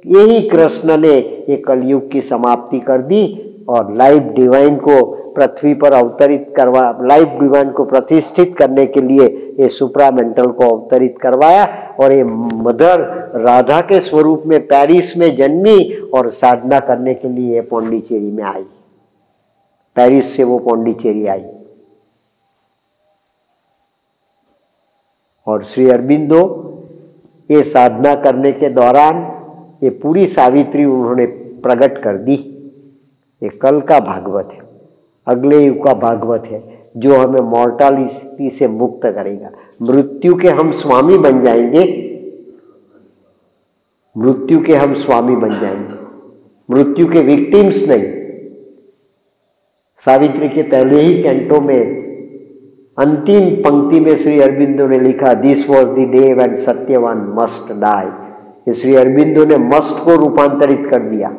Speaker 2: यही कृष्ण ने ये कलयुग की समाप्ति कर दी और लाइफ डिवाइन को पृथ्वी पर अवतरित करवा, लाइफ डिवाइन को प्रतिष्ठित करने के लिए ये सुप्रामेंटल को अवतरित करवाया। और ये मदर राधा के स्वरूप में पेरिस में जन्मी और साधना करने के लिए पौंडीचेरी में आई, पेरिस से वो पौंडीचेरी आई। और श्री अरबिंदो ये साधना करने के दौरान ये पूरी सावित्री उन्होंने प्रकट कर दी। ये कल का भागवत है, अगले युग का भागवत है, जो हमें मॉर्टालिटी से मुक्त करेगा। मृत्यु के हम स्वामी बन जाएंगे, मृत्यु के हम स्वामी बन जाएंगे, मृत्यु के विक्टिम्स नहीं। सावित्री के पहले ही कैंटो में अंतिम पंक्ति में श्री अरबिंदो ने लिखा, this was the day when Satyavan must die. Shri Aurobindo ने मस्ट को रूपांतरित कर दिया,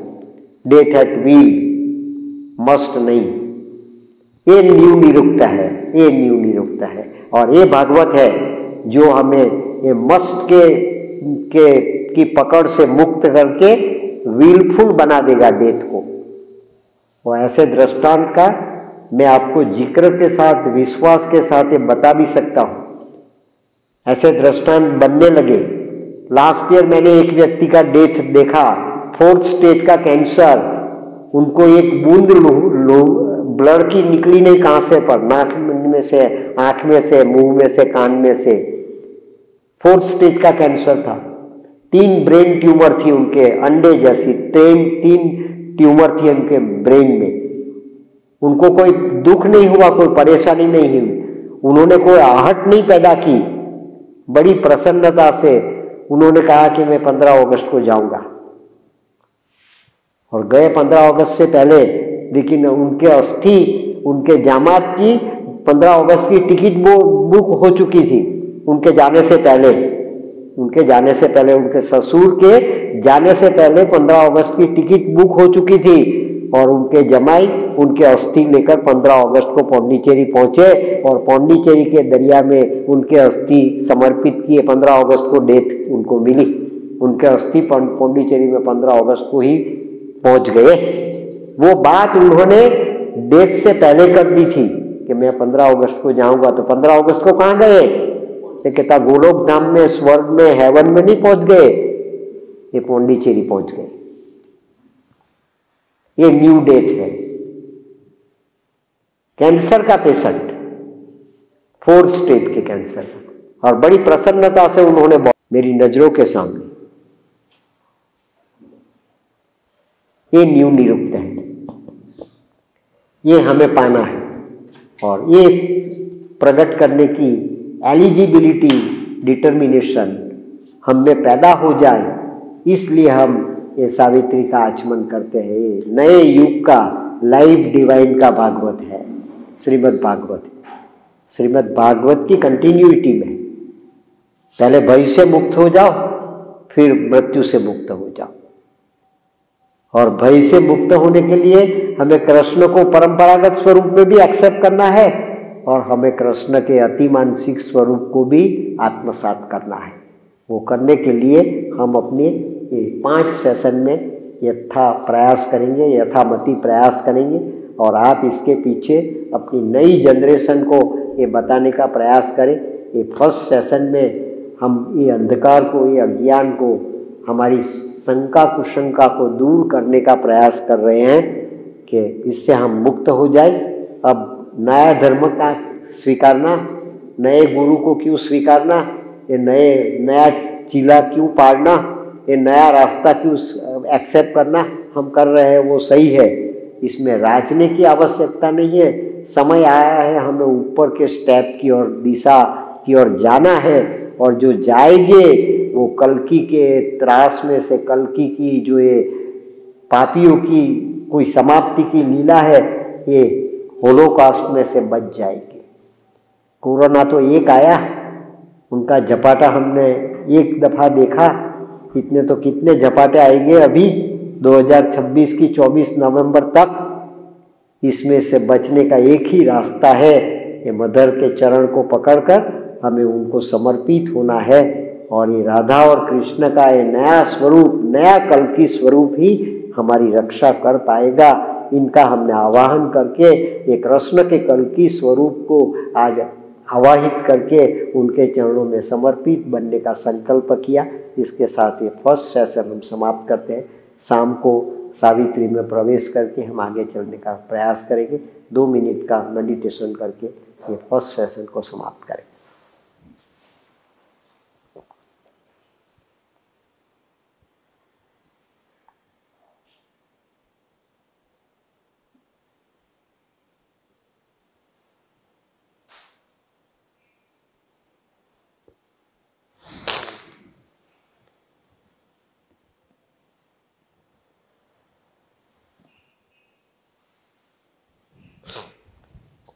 Speaker 2: डेथ एट विल, मस्ट नहीं। ये न्यू निरुक्त है, ये न्यू निरुक्त है। और ये भागवत है जो हमें ये मस्ट की पकड़ से मुक्त करके विलफुल बना देगा डेथ को। और ऐसे दृष्टांत का मैं आपको जिक्र के साथ, विश्वास के साथ ये बता भी सकता हूँ। ऐसे दृष्टांत बनने लगे लास्ट ईयर मैंने एक व्यक्ति का डेथ देखा, 4th स्टेज का कैंसर, उनको एक बूंद ब्लड की निकली नहीं, कहां से पर नाक में से, आंख में से, मुंह में से, कान में से, 4th स्टेज का कैंसर था। 3 ब्रेन ट्यूमर थी उनके, अंडे जैसी 3 ट्यूमर थी उनके ब्रेन में। उनको कोई दुख नहीं हुआ, कोई परेशानी नहीं हुई, उन्होंने कोई आहट नहीं पैदा की। बड़ी प्रसन्नता से उन्होंने कहा कि मैं 15 अगस्त को जाऊंगा, और गए 15 अगस्त से पहले। लेकिन उनके अस्थि, उनके जामात की 15 अगस्त की टिकट बुक हो चुकी थी उनके जाने से पहले। उनके ससुर के जाने से पहले 15 अगस्त की टिकट बुक हो चुकी थी, और उनके जमाई उनके अस्थि लेकर 15 अगस्त को पौंडीचेरी पहुंचे, और पौंडीचेरी के दरिया में उनके अस्थि समर्पित किए। 15 अगस्त को डेथ उनको मिली, उनके अस्थि पौंडीचेरी में 15 अगस्त को ही पहुंच गए। वो बात उन्होंने डेथ से पहले कर दी थी कि मैं 15 अगस्त को जाऊंगा। तो 15 अगस्त को कहां गए? ये कहता गोलोक धाम में, स्वर्ग में, हेवन में नहीं पहुंच गए, ये पौंडीचेरी पहुंच गए। ये न्यू डेथ है। कैंसर का पेशेंट, 4th स्टेज के कैंसर, और बड़ी प्रसन्नता से उन्होंने मेरी नजरों के सामने, ये न्यू निरुक्त है, ये हमें पाना है, और ये प्रकट करने की एलिजिबिलिटी, डिटर्मिनेशन हम में पैदा हो जाए, इसलिए हम ये सावित्री का आचमन करते हैं। ये नए युग का लाइव डिवाइन का भागवत है, श्रीमद् भागवत। श्रीमद् भागवत की कंटिन्यूटी में पहले भय से मुक्त हो जाओ, फिर मृत्यु से मुक्त हो जाओ। और भय से मुक्त होने के लिए हमें कृष्ण को परंपरागत स्वरूप में भी एक्सेप्ट करना है, और हमें कृष्ण के अति मानसिक स्वरूप को भी आत्मसात करना है। वो करने के लिए हम अपने 5 सेशन में यथा प्रयास करेंगे, यथामति प्रयास करेंगे, और आप इसके पीछे अपनी नई जनरेशन को ये बताने का प्रयास करें। ये फर्स्ट सेशन में हम ये अंधकार को, ये अज्ञान को, हमारी शंका कुशंका को दूर करने का प्रयास कर रहे हैं कि इससे हम मुक्त हो जाए। अब नया धर्म का स्वीकारना, नए गुरु को क्यों स्वीकारना, ये नया चीला क्यों पाड़ना, ये नया रास्ता क्यों एक्सेप्ट करना हम कर रहे हैं, वो सही है। इसमें राजने की आवश्यकता नहीं है। समय आया है हमें ऊपर के स्टेप की ओर, दिशा की ओर जाना है, और जो जाएंगे वो कल्कि के त्रास में से, कल्कि की जो ये पापियों की कोई समाप्ति की लीला है, ये होलोकास्ट में से बच जाएगी। कोरोना तो एक आया, उनका झपाटा हमने एक दफ़ा देखा, इतने तो कितने झपाटे आएंगे अभी 2026 की 24 नवंबर तक। इसमें से बचने का एक ही रास्ता है, ये मदर के चरण को पकड़कर हमें उनको समर्पित होना है, और ये राधा और कृष्ण का ये नया स्वरूप, नया कल्कि स्वरूप ही हमारी रक्षा कर पाएगा। इनका हमने आवाहन करके एक कृष्ण के कल्कि स्वरूप को आज आवाहित करके उनके चरणों में समर्पित बनने का संकल्प किया। इसके साथ ये फर्स्ट सेशन हम समाप्त करते हैं। शाम को सावित्री में प्रवेश करके हम आगे चलने का प्रयास करेंगे। 2 मिनट का मेडिटेशन करके ये फर्स्ट सेशन को समाप्त करेंगे।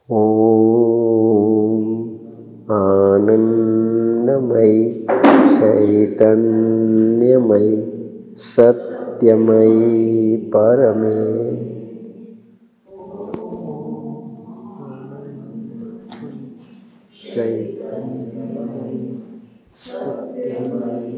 Speaker 2: ओम आनंदमयी चैतन्यमयी सत्यमयी परमे चैतन्यमयी सत्यमयी